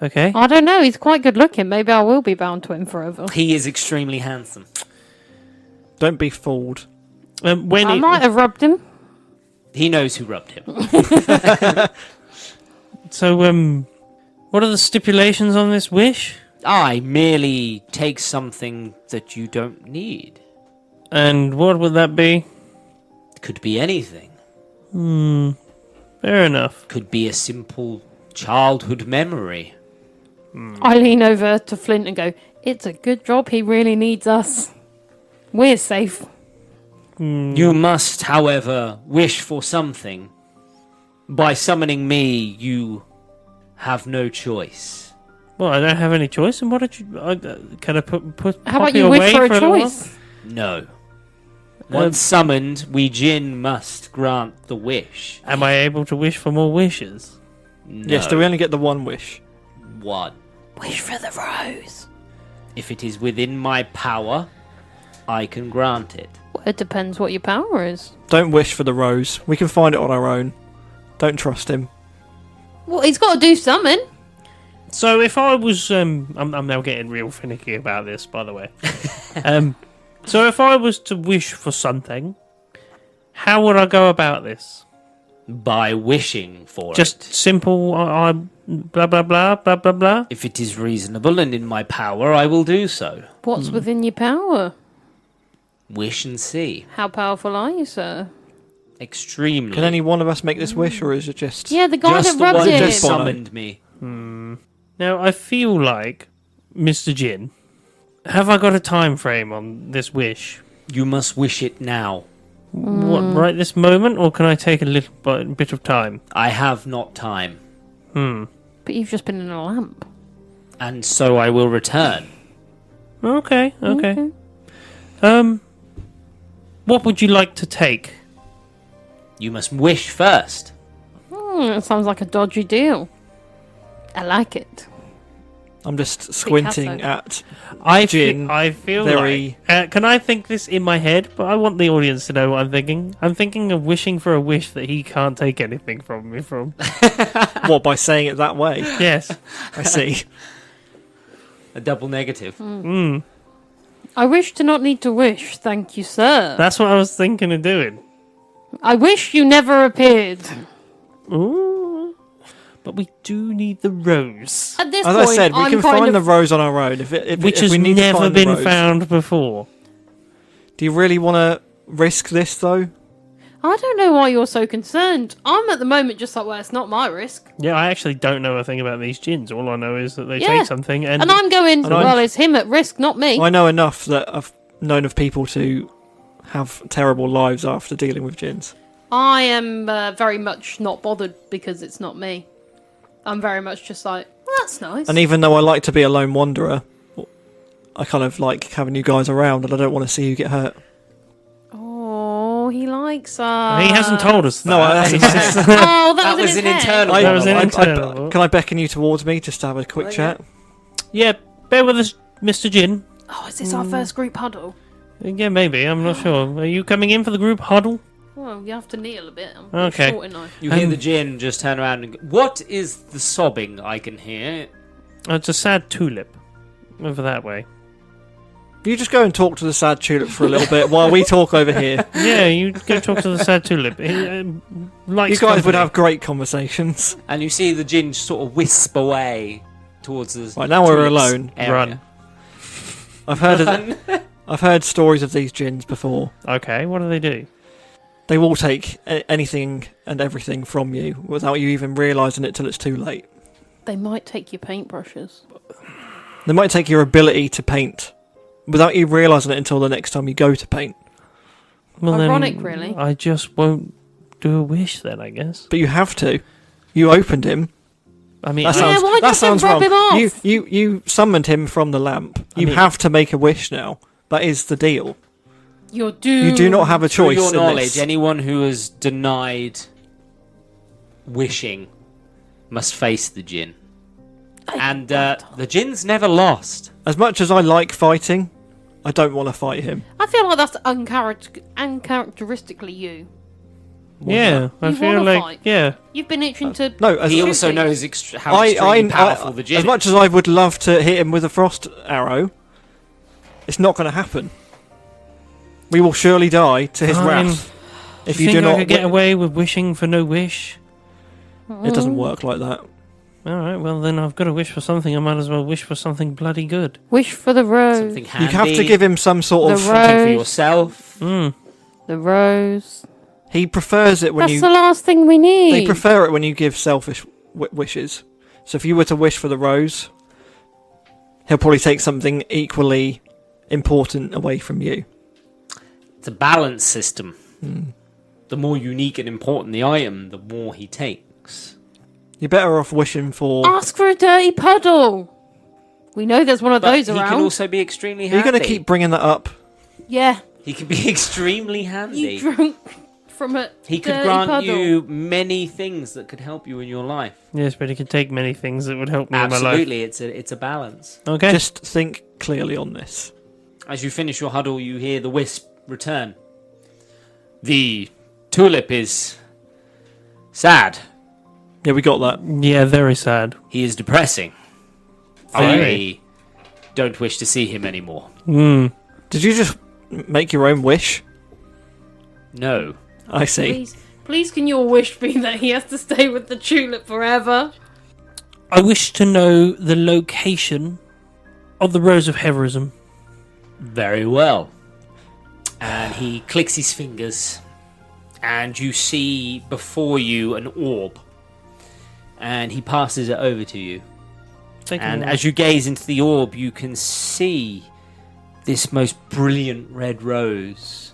D: Okay.
C: I don't know. He's quite good looking. Maybe I will be bound to him forever.
A: He is extremely handsome.
B: Don't be fooled.
C: I might have rubbed him.
A: He knows who rubbed him.
D: So, what are the stipulations on this wish?
A: I merely take something that you don't need.
D: And what would that be?
A: Could be anything.
D: Fair enough.
A: Could be a simple childhood memory.
C: I lean over to Flint and go, "It's a good job he really needs us. We're safe."
A: You must, however, wish for something. By summoning me, you have no choice.
D: Well, I don't have any choice. And what did you? Can I put?
C: How about
D: Poppy
C: you wish
D: away
C: for a
D: little while?
C: choice?
A: No. Once summoned, we Djiin must grant the wish.
D: Am I able to wish for more wishes?
A: No.
B: Yes, do we only get the one wish?
A: One.
C: Wish for the rose.
A: If it is within my power, I can grant it.
C: Well, it depends what your power is.
B: Don't wish for the rose. We can find it on our own. Don't trust him.
C: Well, he's got to do something.
D: So if I was, I'm now getting real finicky about this, by the way. So if I was to wish for something, how would I go about this?
A: By wishing for
D: Just
A: it.
D: simple, I blah blah blah blah blah blah.
A: If it is reasonable and in my power, I will do so.
C: What's within your power?
A: Wish and see.
C: How powerful are you, sir?
A: Extremely.
B: Can any one of us make this wish, or is it just...
C: Yeah, the guy
A: Just
C: that
A: the
C: rubbed
A: one
C: him.
A: that
B: Just Bono.
A: summoned me.
D: Now I feel like, Mr. Djiin, have I got a time frame on this wish?
A: You must wish it now.
D: What, right this moment, or can I take a little bit of time?
A: I have not time.
C: But you've just been in a lamp.
A: And so I will return.
D: Okay. What would you like to take?
A: You must wish first.
C: It sounds like a dodgy deal. I like it.
B: I'm just squinting
C: Picasso.
B: at...
D: I
B: Djiin,
D: feel
B: very-
D: like... can I think this in my head? But I want the audience to know what I'm thinking. I'm thinking of wishing for a wish that he can't take anything from me from.
B: What, by saying it that way?
D: Yes.
B: I see.
A: A double negative.
C: I wish to not need to wish, thank you, sir.
D: That's what I was thinking of doing.
C: I wish you never appeared.
D: Ooh. But we do need the rose.
C: At this
B: As
C: point,
B: I said, we
C: I'm
B: can
C: kind
B: find
C: of...
B: the rose on our own. If
D: Which has
B: we need to
D: never
B: find the
D: been
B: rose.
D: found before.
B: Do you really want to risk this, though?
C: I don't know why you're so concerned. I'm at the moment just like, well, it's not my risk.
D: Yeah, I actually don't know a thing about these gins. All I know is that they
C: Yeah.
D: take something and...
C: And I'm going,
B: And I'm-
C: well, it's him at risk, not me.
B: I know enough that I've known of people to have terrible lives after dealing with gins.
C: I am very much not bothered because it's not me. I'm very much just like, well, that's nice.
B: And even though I like to be a lone wanderer, I kind of like having you guys around, and I don't want to see you get hurt.
C: Oh, he likes us.
D: He hasn't told us that.
B: No, that's just,
C: Oh, that,
A: That
C: was,
A: was
C: in
A: an
C: his head.
A: internal
B: I,
D: That was an
A: monologue.
D: internal.
B: can I beckon you towards me just to have a quick chat?
D: Yeah, bear with us, Mr. Djiin.
C: Oh, is this our first group huddle?
D: Yeah, maybe. I'm not sure. Are you coming in for the group huddle?
C: Well, you have to kneel a bit. I'm
D: Okay.
C: short enough.
A: You hear the Djiin just turn around and go, what is the sobbing I can hear?
D: It's a sad tulip. Over that way.
B: You just go and talk to the sad tulip for a little bit while we talk over here.
D: Yeah, you go talk to the sad tulip. He likes
B: You guys
D: company.
B: would have great conversations.
A: And you see the Djiin sort of wisp away towards the
B: Right, now we're
A: tulips
B: alone.
A: area.
D: Run.
B: I've heard stories of these gins before.
D: Okay, what do they do?
B: They will take anything and everything from you without you even realising it till it's too late.
C: They might take your paintbrushes.
B: They might take your ability to paint without you realising it until the next time you go to paint.
D: Well,
C: Ironic,
D: then,
C: really.
D: I just won't do a wish then, I guess.
B: But you have to. You opened him.
D: I mean,
B: That
C: Yeah,
B: sounds,
C: why
B: that
C: just
B: sounds
C: rub
B: wrong.
C: him off?
B: You summoned him from the lamp. You
D: mean-
B: have to make a wish now. That is the deal.
C: You're doomed.
B: You do not have a
A: Through
B: choice
A: your
B: in
A: knowledge,
B: this.
A: anyone who has denied wishing must face the Djiin. And the Djinn's never lost.
B: As much as I like fighting, I don't want to fight him.
C: I feel like that's uncharacteristically you.
D: Yeah, I
C: You
D: feel
C: wanna
D: like
C: fight.
D: yeah.
C: You've been itching to.
B: No, as,
A: He also knows how extremely powerful the Djiinn
B: as much as I would love to hit him with a frost arrow, it's not going to happen. We will surely die to his
D: Fine.
B: wrath. If
D: you
B: you
D: think
B: do
D: I
B: not,
D: could get away with wishing for no wish?
B: it doesn't work like that.
D: All right, well then I've got to wish for something. I might as well wish for something bloody good.
C: Wish for the rose.
A: something
B: You
A: handy.
B: have to give him some sort of.
C: The
A: something for
C: rose.
A: yourself.
D: Mm.
C: The rose.
B: He prefers it when
C: That's
B: you.
C: the last thing we need.
B: They prefer it when you give selfish wishes. So if you were to wish for the rose, he'll probably take something equally important away from you.
A: It's a balance system.
B: Hmm.
A: The more unique and important the item, the more he takes.
B: You're better off wishing for.
C: Ask for a dirty puddle. We know there's one of
A: But
C: those
A: he
C: around.
A: can also be extremely
B: Are you
A: handy.
B: going to keep bringing that up?
C: Yeah,
A: He can be extremely handy.
C: you drunk from a
A: He could
C: dirty
A: grant
C: puddle.
A: you many things that could help you in your life.
D: Yes, but it could take many things that would help me in my life.
A: Absolutely, it's a balance.
D: Okay.
B: Just think clearly on this.
A: As you finish your huddle, you hear the wisp return. The tulip is sad.
B: Yeah, we got that.
D: Yeah, very sad.
A: He is depressing.
D: Very.
A: I don't wish to see him anymore.
D: Mm.
B: Did you just make your own wish?
A: No.
B: I see.
C: Please, can your wish be that he has to stay with the tulip forever?
D: I wish to know the location of the Rose of Heroism.
A: Very well. And he clicks his fingers, and you see before you an orb. And he passes it over to you.
D: Thank
A: And
D: you.
A: as you gaze into the orb, you can see this most brilliant red rose.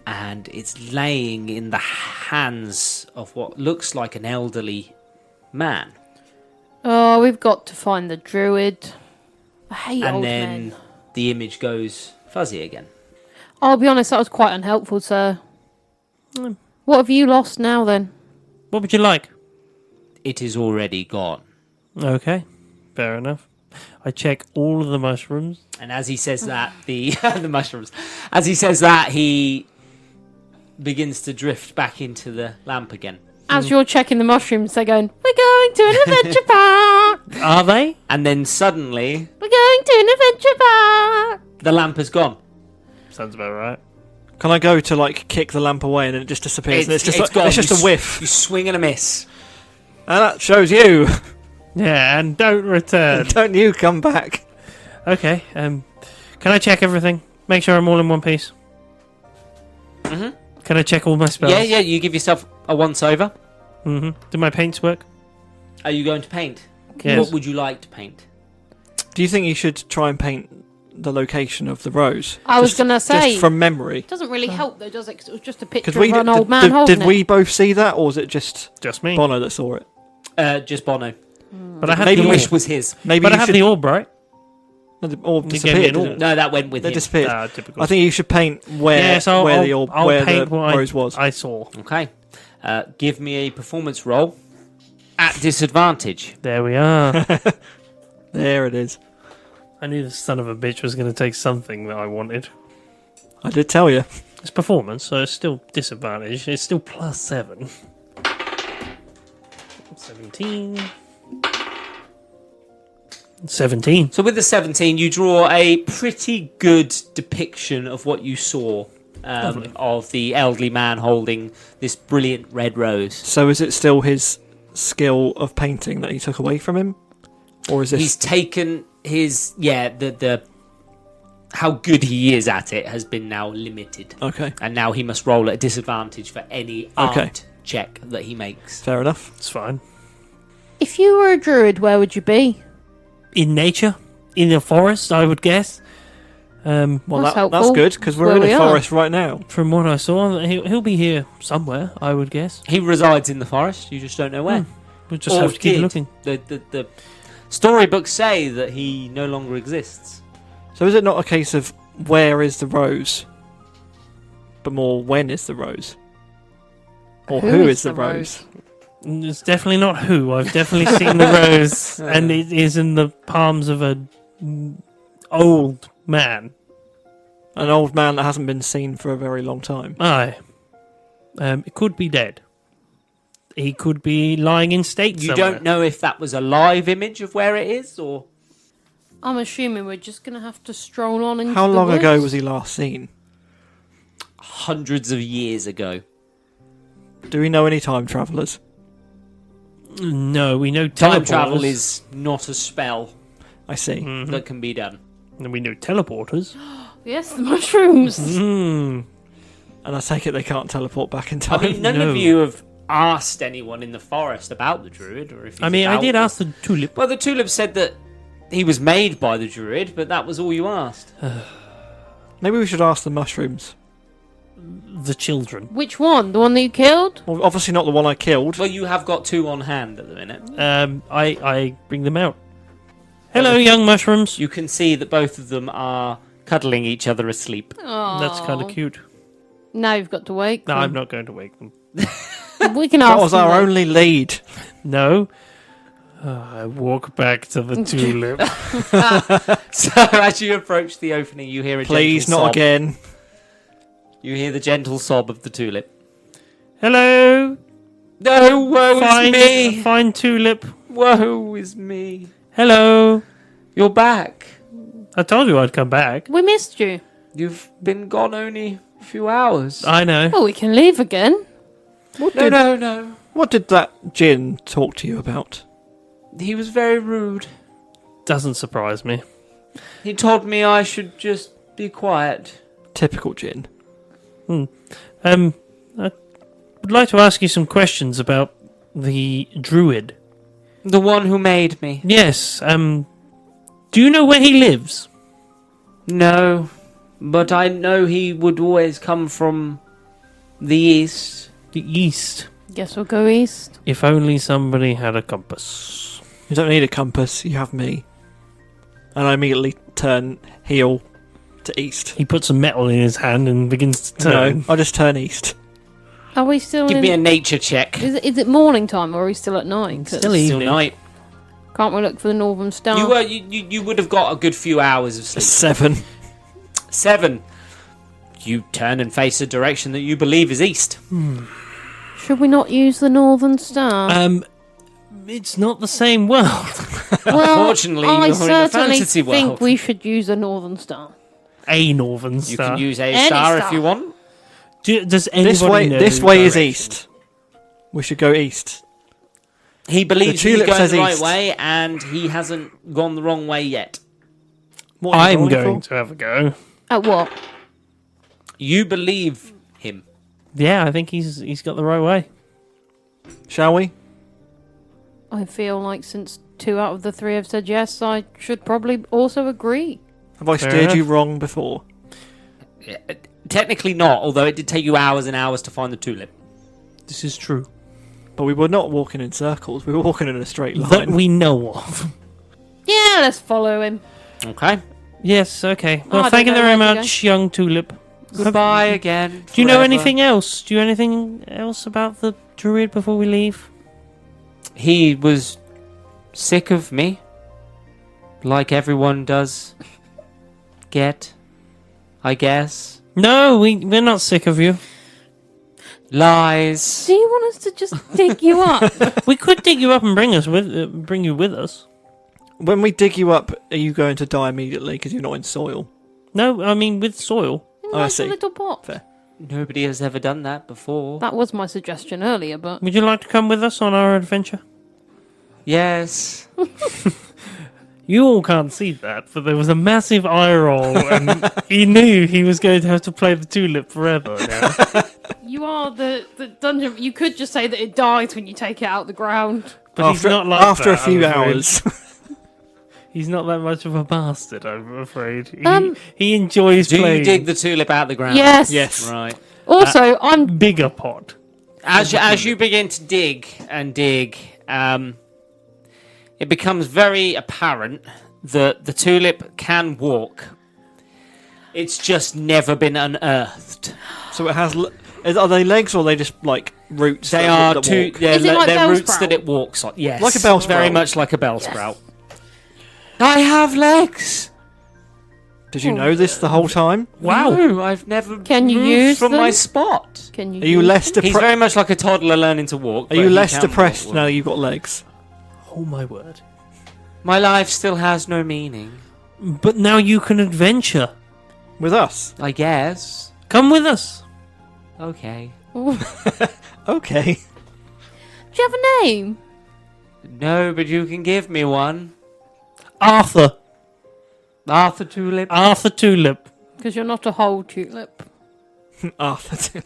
A: And it's laying in the hands of what looks like an elderly man.
C: Oh, we've got to find the druid. I hate
A: And
C: old
A: then
C: men.
A: the image goes fuzzy again.
C: I'll be honest, that was quite unhelpful, sir.
D: Mm.
C: What have you lost now, then?
D: What would you like?
A: It is already gone.
D: Okay, fair enough. I check all of the mushrooms.
A: And as he says that, the the mushrooms. As he says that, he begins to drift back into the lamp again.
C: As you're checking the mushrooms, they're going, we're going to an adventure park!
D: Are they?
A: And then suddenly,
C: We're going to an adventure park!
A: the lamp is gone.
D: Sounds about right.
B: Can I go to like kick the lamp away and then it just disappears? And it's just
A: gone.
B: it's just
A: You
B: a whiff.
A: You swing and a miss.
B: And that shows you.
D: Yeah, and don't return.
B: Don't you come back?
D: Okay, can I check everything? Make sure I'm all in one piece.
A: Mhm.
D: Can I check all my spells?
A: Yeah, you give yourself a once over.
D: Mm-hmm. Do my paints work?
A: Are you going to paint?
D: Yes.
A: What would you like to paint?
B: Do you think you should try and paint the location of the rose?
C: I was
B: Just-
C: going to say,
B: just from memory.
C: doesn't really help though, does it? 'Cause it was just a picture
B: Because
C: of an old man holding
B: did
C: it.
B: we both see that, or was it just
D: Just me.
B: Bono that saw it?
A: Just Bono.
D: But I have
B: Maybe
D: the
A: The
B: we
A: wish
D: orb.
A: was his.
B: Maybe
D: But I
B: you
D: have
B: should.
D: the orb, right?
B: No, the orb
D: You gave me
B: disappeared.
D: an orb.
B: didn't it?
A: No, that went with
B: They
A: him.
B: disappeared.
D: Typical.
B: I think you should paint where
D: yes,
B: the
D: I'll
B: where
D: paint
B: the
D: what
B: rose was.
D: I saw.
A: Okay. Give me a performance roll at disadvantage.
D: There we are.
B: There it is.
D: I knew the son of a bitch was going to take something that I wanted.
B: I did tell you.
D: It's performance, so it's still disadvantage. It's still +7. 17. 17.
A: So with the 17, you draw a pretty good depiction of what you saw
D: Lovely.
A: of the elderly man holding this brilliant red rose.
B: So is it still his skill of painting that he took away from him, or is this?
A: He's taken his the how good he is at it has been now limited,
B: Okay,
A: and now he must roll at a disadvantage for any art check that he makes.
B: fair enough.
D: It's fine.
C: If you were a druid, where would you be?
D: In nature? In the forest, I would guess.
B: Well,
C: That's
B: that's
C: helpful.
B: good because we're
C: Where
B: in
C: we
B: a
C: are.
B: forest right now.
D: From what I saw, he'll be here somewhere, I would guess.
A: He resides in the forest. You just don't know where.
D: We'll just
A: Or
D: have to keep
A: did.
D: looking.
A: The storybooks say that he no longer exists.
B: So is it not a case of where is the rose, but more when is the rose, or who is the rose?
D: It's definitely not who. I've definitely seen the rose, and it is in the palms of a old man.
B: An old man that hasn't been seen for a very long time.
D: Aye. It could be dead. He could be lying in state
A: You
D: somewhere.
A: don't know if that was a live image of where it is, or...
C: I'm assuming we're just going to have to stroll on into
B: How
C: the
B: long ago
C: woods.
B: was he last seen?
A: Hundreds of years ago.
B: Do we know any time travellers?
D: No, we know
A: Time
D: teleporters.
A: travel is not a spell
B: I see.
D: Mhm.
A: that can be done.
D: And we know teleporters.
C: Yes, the mushrooms.
D: Mm.
B: And I take it they can't teleport back in
A: I
B: time.
A: mean, none
D: No.
A: of you have asked anyone in the forest about the druid, or if he's
D: I mean, I
A: about-
D: did ask the tulip.
A: Well, the tulip said that he was made by the druid, but that was all you asked.
B: Maybe we should ask the mushrooms.
D: The children.
C: Which one? The one that you killed?
B: Well, obviously not the one I killed.
A: Well, you have got 2 on hand at the minute.
D: I bring them out. Hello, young mushrooms.
A: You can see that both of them are cuddling each other asleep.
D: That's kind of cute.
C: Now you've got to wake
D: No,
C: them.
D: I'm not going to wake them.
C: We can ask
B: That was
C: them
B: our
C: later.
B: only lead.
D: No. I walk back to the tulip.
A: So as you approach the opening, you hear a
B: Please,
A: gentle
B: not
A: sob.
B: again.
A: You hear the gentle sob of the tulip.
D: Hello.
A: No, woe is me!
D: Fine tulip.
A: Woe is me!
D: Hello.
A: You're back.
D: I told you I'd come back.
C: We missed you.
A: You've been gone only a few hours.
D: I know.
C: Oh, we can leave again.
A: No.
B: What did that Djiin talk to you about?
A: He was very rude.
D: Doesn't surprise me.
A: He told me I should just be quiet.
B: Typical Djiin.
D: I would like to ask you some questions about the druid.
A: The one who made me.
D: Yes. Do you know where he lives?
A: No, but I know he would always come from the east.
D: The east.
C: Guess we'll go east.
D: If only somebody had a compass.
B: You don't need a compass, you have me. And I immediately turn heel to east.
D: He puts some metal in his hand and begins to turn.
B: No, I just turn east.
C: Are we still
A: Give
C: in...
A: me a nature check.
C: Is it morning time or are we still at night? 'Cause
D: Still
A: Still
D: evening.
A: night.
C: Can't we look for the northern star?
A: You would have got a good few hours of sleep.
B: 7.
A: 7. You turn and face a direction that you believe is east.
C: Should we not use the northern star?
D: It's not the same world.
C: well,
A: Unfortunately,
C: I
A: you're in a
C: certainly
A: fantasy
C: think
A: world.
C: we should use a northern star.
D: A northern
A: You
D: star.
A: can use a
C: Any
A: star if
C: star.
A: you want.
D: Does anybody know
B: This way is
D: directions?
B: east. We should go east.
A: He believes
B: The
A: he's
B: tulip
A: going
B: says
A: the right
B: east.
A: way, and he hasn't gone the wrong way yet.
B: What are you
D: I'm
B: rolling
D: going
B: for?
D: to have a go.
C: At what?
A: You believe him.
D: Yeah, I think he's got the right way.
B: Shall we?
C: I feel like since 2 out of the 3 have said yes, I should probably also agree.
B: Have I
D: Fair
B: steered
D: enough.
B: you wrong before?
A: Technically not, although it did take you hours and hours to find the tulip.
D: This is true.
B: But we were not walking in circles. We were walking in a straight
D: That
B: line.
D: we know of.
C: Yeah, let's follow him.
A: Okay.
D: Yes, okay.
C: I
D: Well,
C: don't
D: thank you
C: know
D: very
C: where to
D: much, young tulip.
A: Goodbye again.
D: Do you know
A: forever.
D: anything else? Do you know anything else about the druid before we leave?
A: He was sick of me. Like everyone does. Get. I guess.
D: No, we're not sick of you.
A: Lies.
C: Do you want us to just dig you up?
D: We could dig you up and bring you with us.
B: When we dig you up, are you going to die immediately because you're not in soil?
D: No, I mean with soil.
C: In
B: Oh, I
C: like
B: see.
C: a little pot.
B: Fair.
A: Nobody has ever done that before.
C: That was my suggestion earlier, but
D: Would you like to come with us on our adventure?
A: Yes.
D: You all can't see that, but there was a massive eye roll, and he knew he was going to have to play the tulip forever now.
C: you are the dungeon. You could just say that it dies when you take it out of the ground.
D: But he's not like
B: after
D: that,
B: a few
D: I'm afraid.
B: hours.
D: He's not that much of a bastard, I'm afraid.
C: Um,
D: He enjoys
A: Do
D: playing
A: you dig the tulip out the ground?
C: Yes.
B: Yes.
A: Right.
C: Also, I'm
D: bigger pot.
A: As you begin to dig and dig, it becomes very apparent that the tulip can walk. It's just never been unearthed.
B: So it has. Are they legs or are they just like roots?
A: They
B: that
A: are
B: walk?
A: two. They're,
C: Is it like
A: they're
C: bell
A: roots
C: sprout?
A: that it walks on. Yes,
B: Like a bell
A: Very
B: sprout.
A: much like a bell sprout. I have legs.
B: Did you know this the whole time?
D: Wow.
A: No, I've never
C: Can you
A: moved
C: use
A: from
C: them?
A: my spot.
C: Can you?
B: Are you
C: use
B: less
C: them?
A: He's
B: depressed?
A: very much like a toddler learning to walk.
B: Are
A: but
B: you
A: he
B: less
A: can
B: depressed
A: walk
B: now
A: well.
B: you've got legs?
D: Oh my word.
A: My life still has no meaning.
D: But now you can adventure.
B: With us?
A: I guess.
D: Come with us.
A: Okay.
B: Okay.
C: Do you have a name?
A: No, but you can give me one.
D: Arthur.
A: Arthur Tulip.
D: Arthur Tulip.
C: Because you're not a whole tulip.
B: Arthur.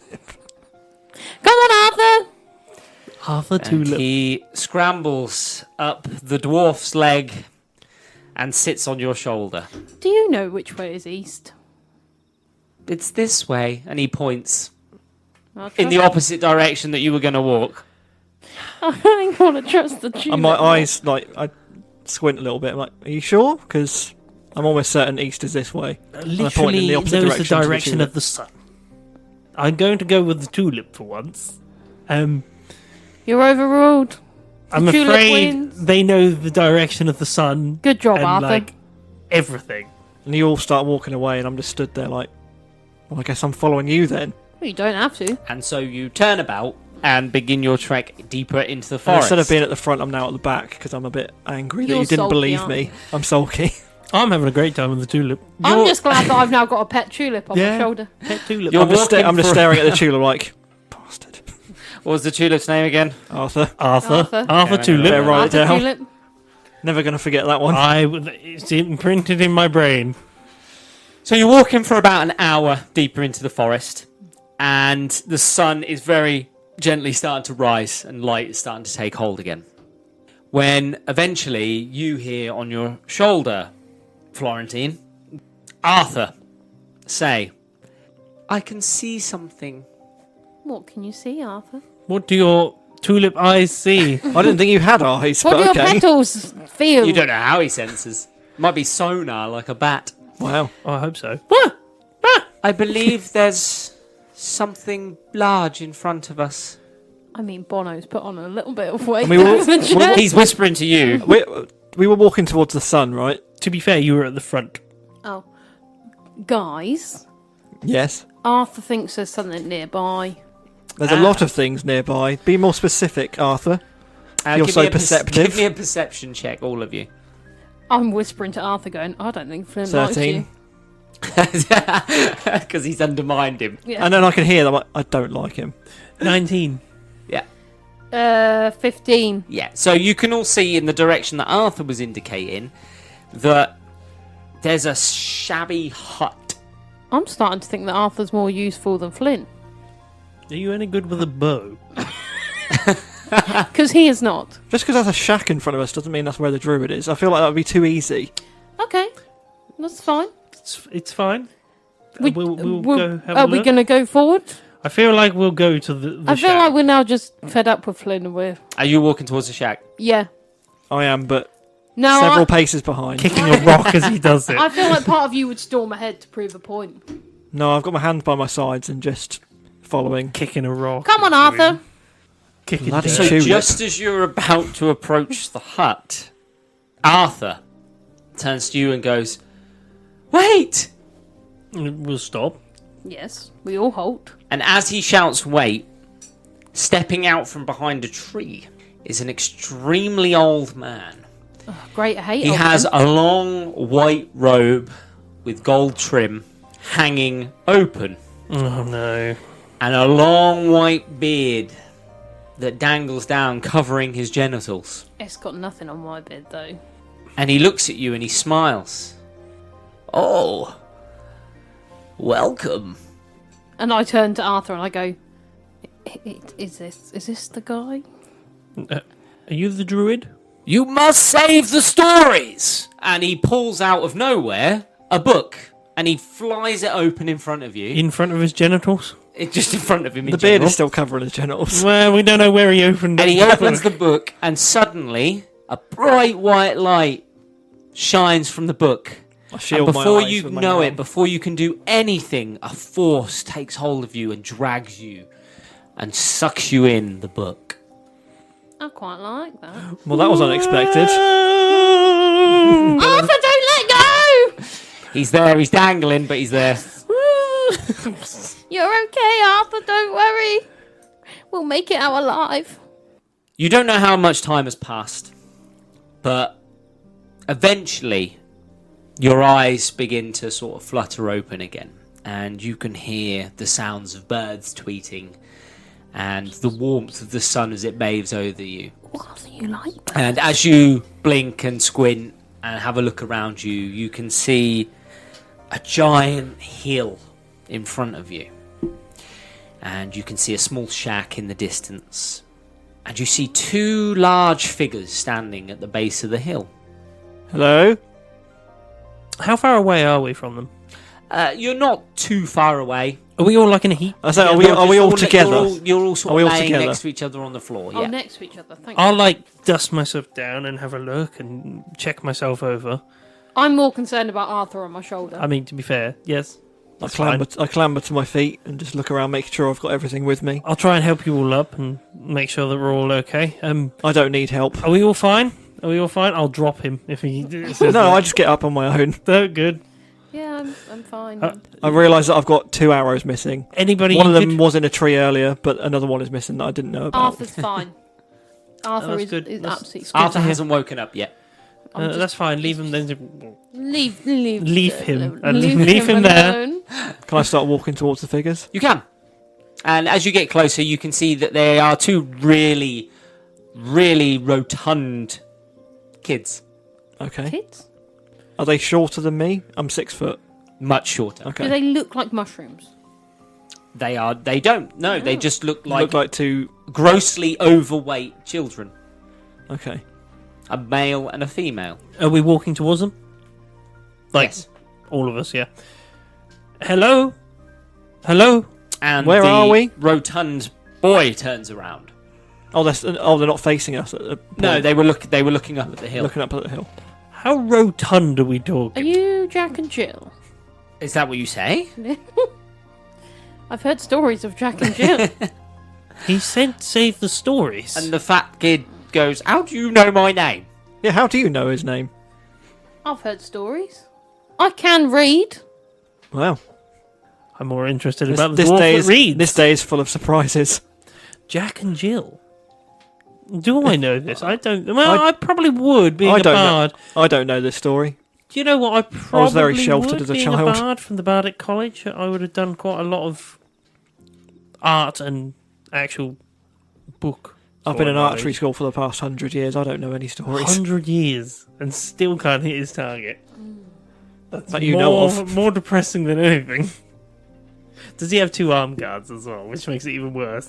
C: Come on, Arthur!
D: Arthur
A: And
D: Tulip.
A: he scrambles up the dwarf's leg and sits on your shoulder.
C: Do you know which way is east?
A: It's this way, and he points
C: I'll
A: in the
C: trust-
A: opposite direction that you were going to walk.
C: I want to trust the tulip.
B: And my eyes, like, I squint a little bit. I'm like, are you sure? Because I'm almost certain east is this way.
D: Literally
B: the opposite
D: knows the
B: direction to the
D: direction
B: tulip.
D: of the sun. I'm going to go with the tulip for once.
C: You're overruled.
D: I'm
C: tulip
D: afraid
C: wins.
D: they know the direction of the sun
C: Good job,
D: and
C: Arthur.
D: like everything.
B: And you all start walking away, and I'm just stood there like, well, I guess I'm following you then.
C: Well, you don't have to.
A: And so you turn about and begin your trek deeper into the
B: And
A: forest.
B: instead of being at the front, I'm now at the back because I'm a bit angry that
C: You're
B: you didn't
C: sulky,
B: believe
C: aren't
B: me.
C: you?
B: I'm sulky.
D: I'm having a great time with the tulip.
C: I'm just glad that I've now got a pet tulip on my
D: Yeah.
C: shoulder.
D: Pet tulip.
A: You're
B: I'm just
A: walking for-
B: staring at the tulip like, bastard.
A: What was the tulip's name again?
B: Arthur.
D: Arthur.
C: Arthur.
D: Arthur
A: Yeah,
D: Tulip.
B: Better write it
C: Arthur
B: down.
C: tulip.
B: Never going to forget that one.
D: It's imprinted in my brain.
A: So you're walking for about an hour deeper into the forest, and the sun is very gently starting to rise, and light is starting to take hold again. When eventually you hear on your shoulder, Florentine, Arthur, say, I can see something.
C: What can you see, Arthur?
D: What do your tulip eyes see?
B: I didn't think you had eyes,
C: What do
B: but
C: your
B: okay.
C: petals feel?
A: You don't know how he senses. Might be sonar like a bat.
B: Wow.
D: Oh, I hope so.
A: I believe there's something large in front of us.
C: I mean, Bono's put on a little bit of weight.
B: We will-
C: hasn't he?
A: He's whispering to you.
B: We were walking towards the sun, right?
D: To be fair, you were at the front.
C: Oh. Guys,
B: Yes.
C: Arthur thinks there's something nearby.
B: There's a lot of things nearby. Be more specific, Arthur. You're
A: give
B: so
A: me a
B: perceptive.
A: Give me a perception check, all of you.
C: I'm whispering to Arthur going, I don't think Flint likes
B: 13.
C: you.
A: Because he's undermined him.
C: Yeah.
B: And then I can hear them. I don't like him.
D: 19.
C: 15.
A: Yeah, so you can all see in the direction that Arthur was indicating that there's a shabby hut.
C: I'm starting to think that Arthur's more useful than Flint.
D: Are you any good with a bow?
C: Because he is not.
B: Just because there's a shack in front of us doesn't mean that's where the druid is. I feel like that would be too easy.
C: Okay. That's fine.
D: It's fine.
C: We-
D: We'll
C: we'll-
D: go have a
C: Are we
D: look.
C: going to go forward?
D: I feel like we'll go to the
C: I feel
D: shack.
C: like we're now just fed up with Flint and we're...
A: Are you walking towards the shack?
C: Yeah.
B: I am, but
C: No,
B: several paces behind.
D: kicking a rock as he does it.
C: I feel like part of you would storm ahead to prove a point.
B: No, I've got my hands by my sides and just following.
D: Kicking a rock.
C: Come on, Arthur.
D: Kicking
B: Bloody
D: dirt.
A: So
B: tulip.
A: just as you're about to approach the hut, Arthur turns to you and goes, Wait!
D: We'll stop.
C: Yes, we all halt.
A: And as he shouts, Wait, stepping out from behind a tree is an extremely old man.
C: Great, I hate
A: He
C: old
A: has
C: men.
A: a long white robe with gold trim hanging open,
D: Oh no.
A: and a long white beard that dangles down, covering his genitals.
C: It's got nothing on my bed, though.
A: And he looks at you and he smiles. Oh, welcome.
C: And I turn to Arthur and I go, Is this the guy?
D: Are you the druid?
A: You must save the stories! And he pulls out of nowhere a book, and he flies it open in front of you.
D: In front of his genitals?
A: It's just in front of him in
B: The beard
A: general.
B: is still covering his genitals.
D: Well, we don't know where he opened it.
A: And he opens the book, and suddenly a bright white light shines from the book.
B: I
A: And
B: shield my
A: before
B: eyes
A: you
B: with my
A: know
B: arm.
A: it, before you can do anything, a force takes hold of you and drags you and sucks you in the book.
C: I quite like that.
B: Well, that was unexpected.
C: Arthur, don't let go!
A: He's there. He's dangling, but he's there.
C: You're okay, Arthur. Don't worry. We'll make it out alive.
A: You don't know how much time has passed, but eventually your eyes begin to sort of flutter open again, and you can hear the sounds of birds tweeting and the warmth of the sun as it bathes over you.
C: What do you like?
A: And as you blink and squint and have a look around you, you can see a giant hill in front of you. And you can see a small shack in the distance. And you see two large figures standing at the base of the hill.
B: Hello?
D: How far away are we from them?
A: You're not too far away.
D: Are we all like in a heap?
B: I say, are we all together?
A: You're all sort
B: Are we
A: of
B: all
A: laying
B: together?
A: next to each other on the floor.
C: Oh,
A: Yeah.
C: next to each other. Thank
D: I'll
C: you.
D: dust myself down and have a look and check myself over.
C: I'm more concerned about Arthur on my shoulder.
D: I mean, to be fair, yes.
B: I
D: That's fine.
B: clamber to my feet and just look around, making sure I've got everything with me.
D: I'll try and help you all up and make sure that we're all okay.
B: I don't need help.
D: Are we all fine? Are we all fine? I'll drop him if he says
B: No,
D: that.
B: I just get up on my own.
D: No, good.
C: Yeah, I'm fine.
B: I realise that I've got 2 arrows missing.
D: Anybody?
B: One of
D: you
B: them
D: could-
B: was in a tree earlier, but another one is missing that I didn't know about.
C: Arthur's fine. Arthur
D: that's
C: is,
D: good.
C: is
D: That's-
C: absolutely
D: good to
A: Arthur
D: hear.
A: hasn't woken up yet.
C: I'm just-
D: That's fine. Leave him then.
C: Leave
D: Leave him.
C: Leave
D: him there.
C: alone.
B: Can I start walking towards the figures?
A: You can. And as you get closer, you can see that they are two really, really rotund kids.
B: Okay.
C: Kids?
B: Are they shorter than me? I'm 6 foot.
A: Much shorter.
B: Okay.
C: Do they look like mushrooms?
A: They are. They don't. No, they just look like
B: two.
A: grossly overweight children.
B: Okay.
A: A male and a female.
D: Are we walking towards them? Like
A: Yes.
D: all of us, yeah. Hello. Hello.
A: And
B: Where
A: the
B: are we?
A: rotund boy turns around.
B: Oh, they're not facing us. At the point.
A: No, they were looking up at the hill.
B: looking up at the hill.
D: How rotund are we
C: Are
D: talking?
C: you Jack and Jill?
A: Is that what you say?
C: I've heard stories of Jack and Jill.
D: He said save the stories.
A: And the fat kid goes, "How do you know my name?"
B: Yeah. How do you know his name?
C: I've heard stories. I can read.
B: Well,
D: I'm more interested
B: this,
D: about the
B: this
D: dwarf
B: day
D: that
B: is
D: reads.
B: this day is full of surprises.
D: Jack and Jill. Do I know this? I don't. Well, I probably would, being
B: I
D: a
B: don't know.
D: bard.
B: I don't know this story.
D: Do you know what? I probably
B: was very sheltered
D: would,
B: as a
D: being
B: child.
D: a bard from the Bardic College. I would have done quite a lot of art and actual book.
B: I've been in
D: sort of
B: archery school for the past 100 years. I don't know any stories
D: 100 years and still can't hit his target. That's
B: that you know of.
D: more depressing than anything. Does he have 2 arm guards as well, which makes it even worse?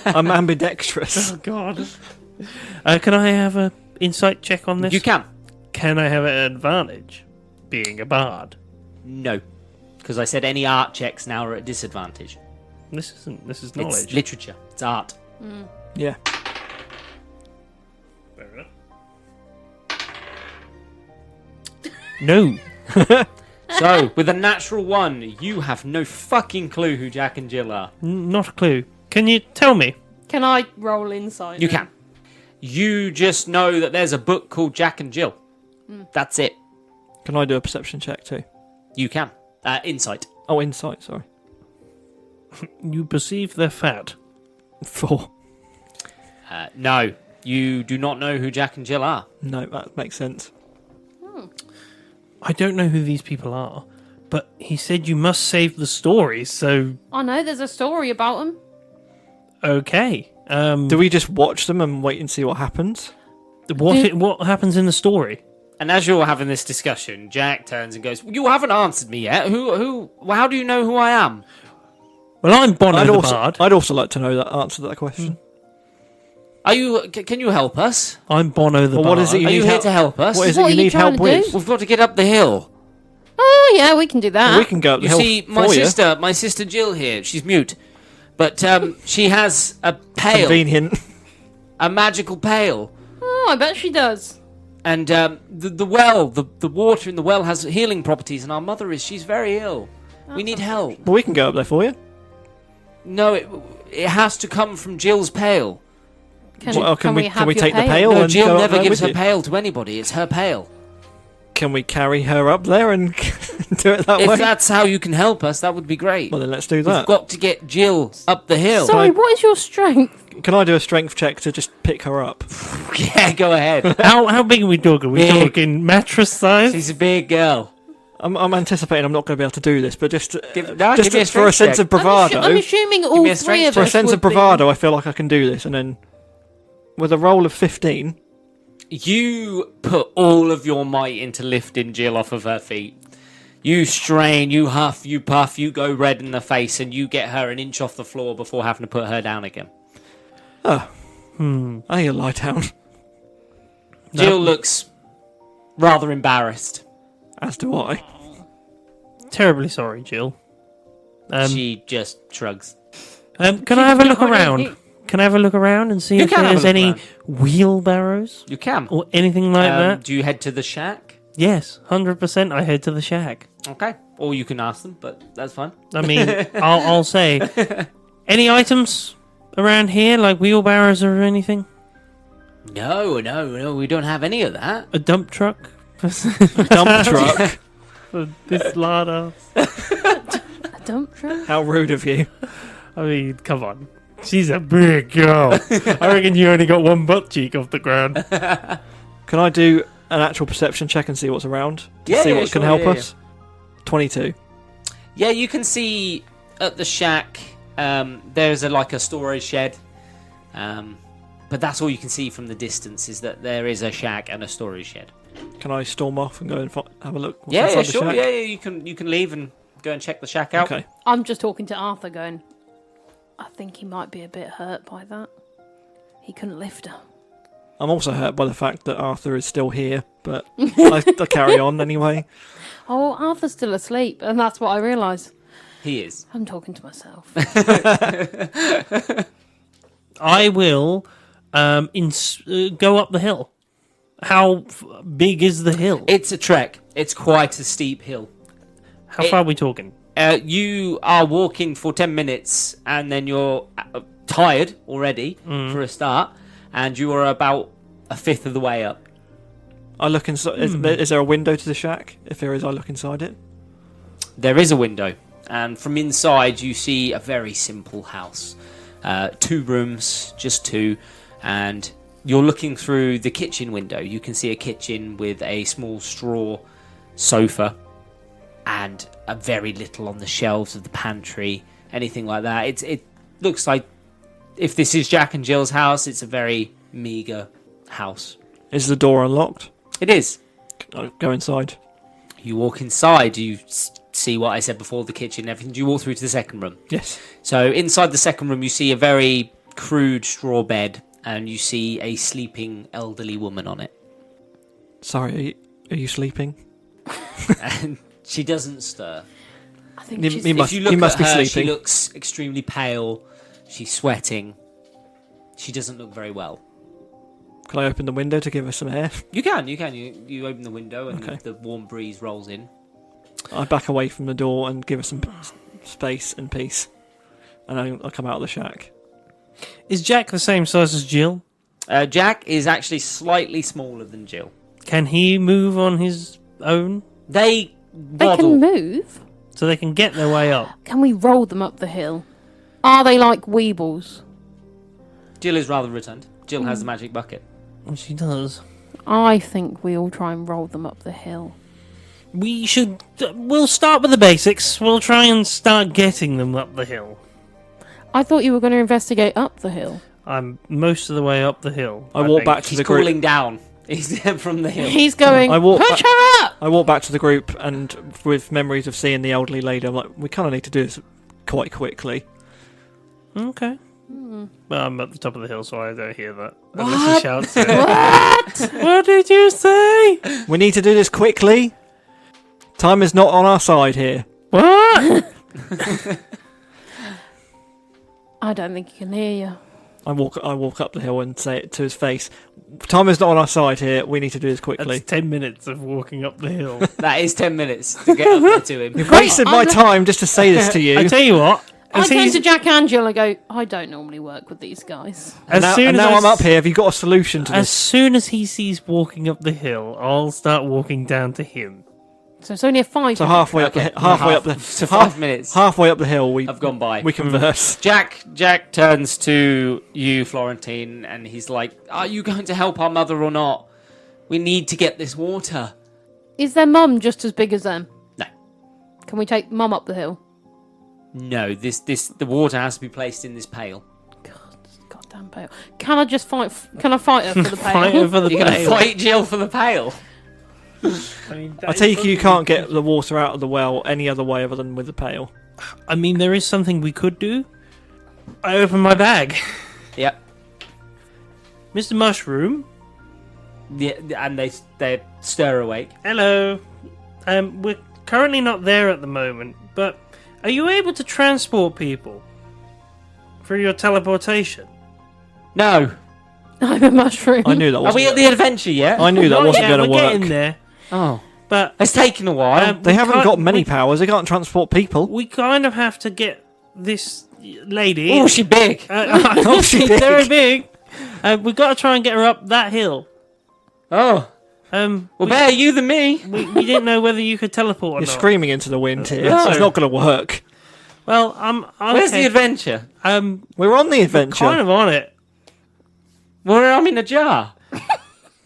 B: I'm ambidextrous.
D: Oh God! Can I have a insight check on this?
A: You can.
D: Can I have an advantage, being a bard?
A: No, because I said any art checks now are at disadvantage.
D: This isn't. This is
A: It's
D: knowledge.
A: literature. It's art.
B: Yeah.
D: Fair enough. No.
A: So, with a natural 1, you have no fucking clue who Jack and Jill are.
D: Not a clue. Can you tell me?
C: Can I roll insight?
A: You
C: then?
A: can. You just know that there's a book called Jack and Jill. That's it.
B: Can I do a perception check too?
A: You can. Insight.
B: Oh, insight. Sorry.
D: You perceive they're fat.
B: 4.
A: No, you do not know who Jack and Jill are.
B: No, that makes sense.
D: I don't know who these people are, but he said you must save the stories. So
C: I know there's a story about them.
D: okay.
B: Do we just watch them and wait and see what happens?
D: What happens in the story?
A: And as you're having this discussion, Jack turns and goes, "You haven't answered me yet. How do you know who I am?"
D: Well, I'm Bono the Bard.
B: I'd also like to know that answer to that question.
A: Are you? Can you help us?
D: I'm Bono the
B: Well,
D: Bard.
B: what is it
A: Are you
B: need
A: here
B: help-
A: to help us?
B: What is
C: What
B: it
C: are
B: you
C: you
B: need
C: trying
B: help
C: to
B: with?
C: do?
A: We've got to get up the hill.
C: Oh yeah, we can do that.
B: We can go up the
A: You
B: hill
A: see,
B: for you.
A: my sister Jill here. She's mute, but she has a pail,
B: Convenient.
A: a magical pail,
C: Oh, I bet she does.
A: and the well, the water in the well has healing properties, and our mother she's very ill. We need help.
B: Well, we can go up there for you.
A: No, it has to come from Jill's pail.
C: Can we have your
B: take the
C: pail?
B: pail?
A: No,
B: and
A: Jill
B: go up
A: never
B: there
A: gives
B: with
A: her
B: you.
A: pail to anybody. It's her pail.
B: Can we carry her up there and Do it that
A: If
B: way.
A: that's how you can help us, that would be great.
B: Well, then let's do
A: We've
B: that.
A: got to get Jill up the hill.
C: Sorry, what is your strength?
B: Can I do a strength check to just pick her up?
A: Yeah, go ahead.
D: How big are we talking? Are we
A: Big.
D: talking mattress size?
A: She's a big girl.
B: I'm anticipating I'm not going to be able to do this, but just
A: Give me a
B: for a
A: strength
B: sense
A: check.
B: of bravado,
C: I'm assuming all
A: me a
C: three
A: strength
C: of
B: for a
C: us
B: sense
C: would
B: of bravado, I feel like I can do this. And then with a roll of 15,
A: You put all of your might into lifting Jill off of her feet. You strain, you huff, you puff, you go red in the face, and you get her an inch off the floor before having to put her down again.
B: I need to lie down.
A: Jill looks rather embarrassed.
B: As do I.
D: Terribly sorry, Jill.
A: She just shrugs.
D: Can I have a look around? Can I have a look around and see
A: You
D: if
A: can have a
D: there's
A: look
D: any
A: around.
D: wheelbarrows
A: You can.
D: or anything like that?
A: Do you head to the shack?
D: Yes, 100%. I head to the shack.
A: Okay. Or you can ask them, but that's fine.
D: I mean, I'll say, any items around here, like wheelbarrows or anything?
A: No, we don't have any of that.
D: A dump truck?
B: Dump truck.
D: For this larder.
C: A dump truck?
B: How rude of you.
D: I mean, come on. She's a big girl. I reckon you only got one butt cheek off the ground.
B: Can I do an actual perception check and see what's around? To see what can help us? 22.
A: Yeah, you can see at the shack there's a storage shed. But that's all you can see from the distance is that there is a shack and a storage shed.
B: Can I storm off and go and have a look? What's
A: Yeah,
B: inside the
A: sure.
B: shack?
A: Yeah, you can leave and go and check the shack out.
B: Okay.
C: I'm just talking to Arthur going, I think he might be a bit hurt by that. He couldn't lift her.
B: I'm also hurt by the fact that Arthur is still here, but I carry on anyway.
C: Oh, Arthur's still asleep, and that's what I realise.
A: He is.
C: I'm talking to myself.
D: I will go up the hill. How big is the hill?
A: It's a trek. It's quite a steep hill.
D: How far are we talking?
A: You are walking for 10 minutes and then you're tired already for a start, and you are about a fifth of the way up.
B: I look inside. Is there a window to the shack? If there is, I look inside it.
A: There is a window, and from inside you see a very simple house. 2 rooms, just 2, and you're looking through the kitchen window. You can see a kitchen with a small straw sofa and a very little on the shelves of the pantry, anything like that. It looks like, if this is Jack and Jill's house, it's a very meagre house.
B: Is the door unlocked?
A: It is.
B: I go inside.
A: You walk inside, you see what I said before, the kitchen and everything. Do you walk through to the second room?
B: Yes.
A: So inside the second room, you see a very crude straw bed, and you see a sleeping elderly woman on it.
B: Sorry, are you sleeping?
A: And she doesn't stir.
C: I think
B: You-
C: she's...
B: you must-
A: If you look
B: must
A: at
B: be
A: her, she
B: sleeping.
A: looks extremely pale. She's sweating. She doesn't look very well.
B: Can I open the window to give her some air?
A: You can. You open the window and
B: Okay.
A: the warm breeze rolls in.
B: I back away from the door and give her some space and peace. And I come out of the shack.
D: Is Jack the same size as Jill?
A: Jack is actually slightly smaller than Jill.
D: Can he move on his own
A: They
C: They
A: waddle.
C: can move.
D: so they can get their way up?
C: Can we roll them up the hill? Are they like weebles?
A: Jill is rather rotund. Jill has the magic bucket.
D: Well, she does.
C: I think we all try and roll them up the hill.
D: We should. We'll start with the basics. We'll try and start getting them up the hill.
C: I thought you were going to investigate up the hill.
D: I'm most of the way up the hill.
B: I walk
D: think.
B: back to
A: He's
B: the group.
A: calling down. He's from the hill.
C: He's going,
B: I walk
C: push
B: back-
C: her up!
B: I walk back to the group, and with memories of seeing the elderly lady, I'm like, we kind of need to do this quite quickly.
D: Okay. Well, I'm at the top of the hill, so I don't hear that.
A: What?
D: Unless he shouts it.
C: What?
D: What did you say?
B: We need to do this quickly. Time is not on our side here.
D: What?
C: I don't think he can hear you.
B: I walk up the hill and say it to his face. Time is not on our side here. We need to do this quickly.
D: That's 10 minutes of walking up the hill.
A: That is 10 minutes to get up there to him.
B: You've wasted my time just to say this to you.
D: I tell you what.
C: I
D: As,
C: turn
D: he's,
C: to Jack Angel and go, I don't normally work with these guys.
D: as
B: now,
D: soon
B: and
D: as
B: now
D: I
B: I'm up
D: s-
B: here. Have you got a solution to
D: As
B: this?
D: soon as he sees walking up the hill, I'll start walking down to him.
C: So it's only a 5.
B: So halfway up the
A: So 5 minutes
B: halfway up the hill,
A: have gone by.
B: we converse.
A: Jack turns to you, Florentine, and he's like, "Are you going to help our mother or not? We need to get this water."
C: Is their mum just as big as them?
A: No.
C: Can we take mum up the hill?
A: No, the water has to be placed in this pail.
C: God, this goddamn pail. Can I just fight? Can I fight her for the pail?
D: Fight her for the
A: You're going to
D: pail.
A: fight Jill for the pail?
D: I mean,
B: I take you can't get the water out of the well any other way other than with the pail.
D: I mean, there is something we could do. I open my bag.
A: Yep.
D: Mr. Mushroom.
A: Yeah, and they stir awake.
D: Hello. We're currently not there at the moment, but are you able to transport people through your teleportation?
A: No.
C: I'm a mushroom.
B: I knew that
A: Are
B: wasn't.
A: we at the adventure yet?
B: I knew that
D: Not
B: wasn't
D: yet,
B: going to
D: we're
B: work.
D: getting there,
A: Oh.
D: but
A: It's taken a while.
B: They
D: we
B: haven't
D: can't-
B: got many
D: we-
B: powers. They can't transport people.
D: We kind of have to get this lady.
A: Oh, she's big.
B: Oh, she's
D: she's
B: big.
D: very big. We've got to try and get her up that hill.
A: Oh.
D: Well,
A: Better you than me.
D: we didn't know whether you could teleport or
B: You're
D: not.
B: screaming into the wind here.
A: No.
B: It's not going to work.
D: Well, okay.
A: Where's the adventure?
B: We're on the adventure.
D: Kind of on it.
A: Well, I'm in a jar.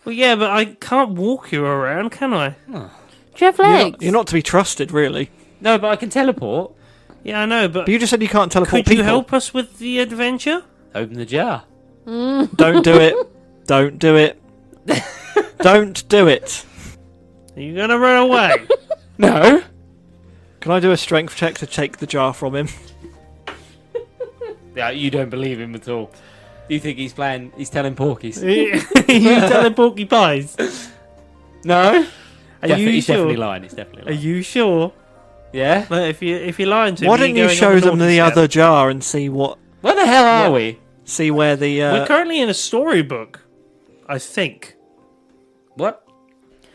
D: Well, yeah, but I can't walk you around, can I?
C: Do you have legs?
B: You're not to be trusted, really.
A: No, but I can teleport.
D: Yeah, I know, but
B: But you just said you can't teleport
D: could you
B: people.
D: help us with the adventure?
A: Open the jar.
B: Don't do it. Don't do it. Don't do it.
D: Are you going to run away?
A: No.
B: Can I do a strength check to take the jar from him?
A: Yeah, you don't believe him at all. You think he's telling porkies?
D: you telling porcupines?
A: No.
D: Are you
A: He's
D: sure?
A: definitely lying. He's definitely
D: Are
A: lying.
D: you sure?
A: Yeah?
D: But if you're lying to me,
B: Why don't you
D: going
B: show
D: on
B: them
D: naughty
B: the
D: step.
B: other jar and see what?
A: Where the hell are we?
B: See where the?
D: We're currently in a storybook, I think.
A: What?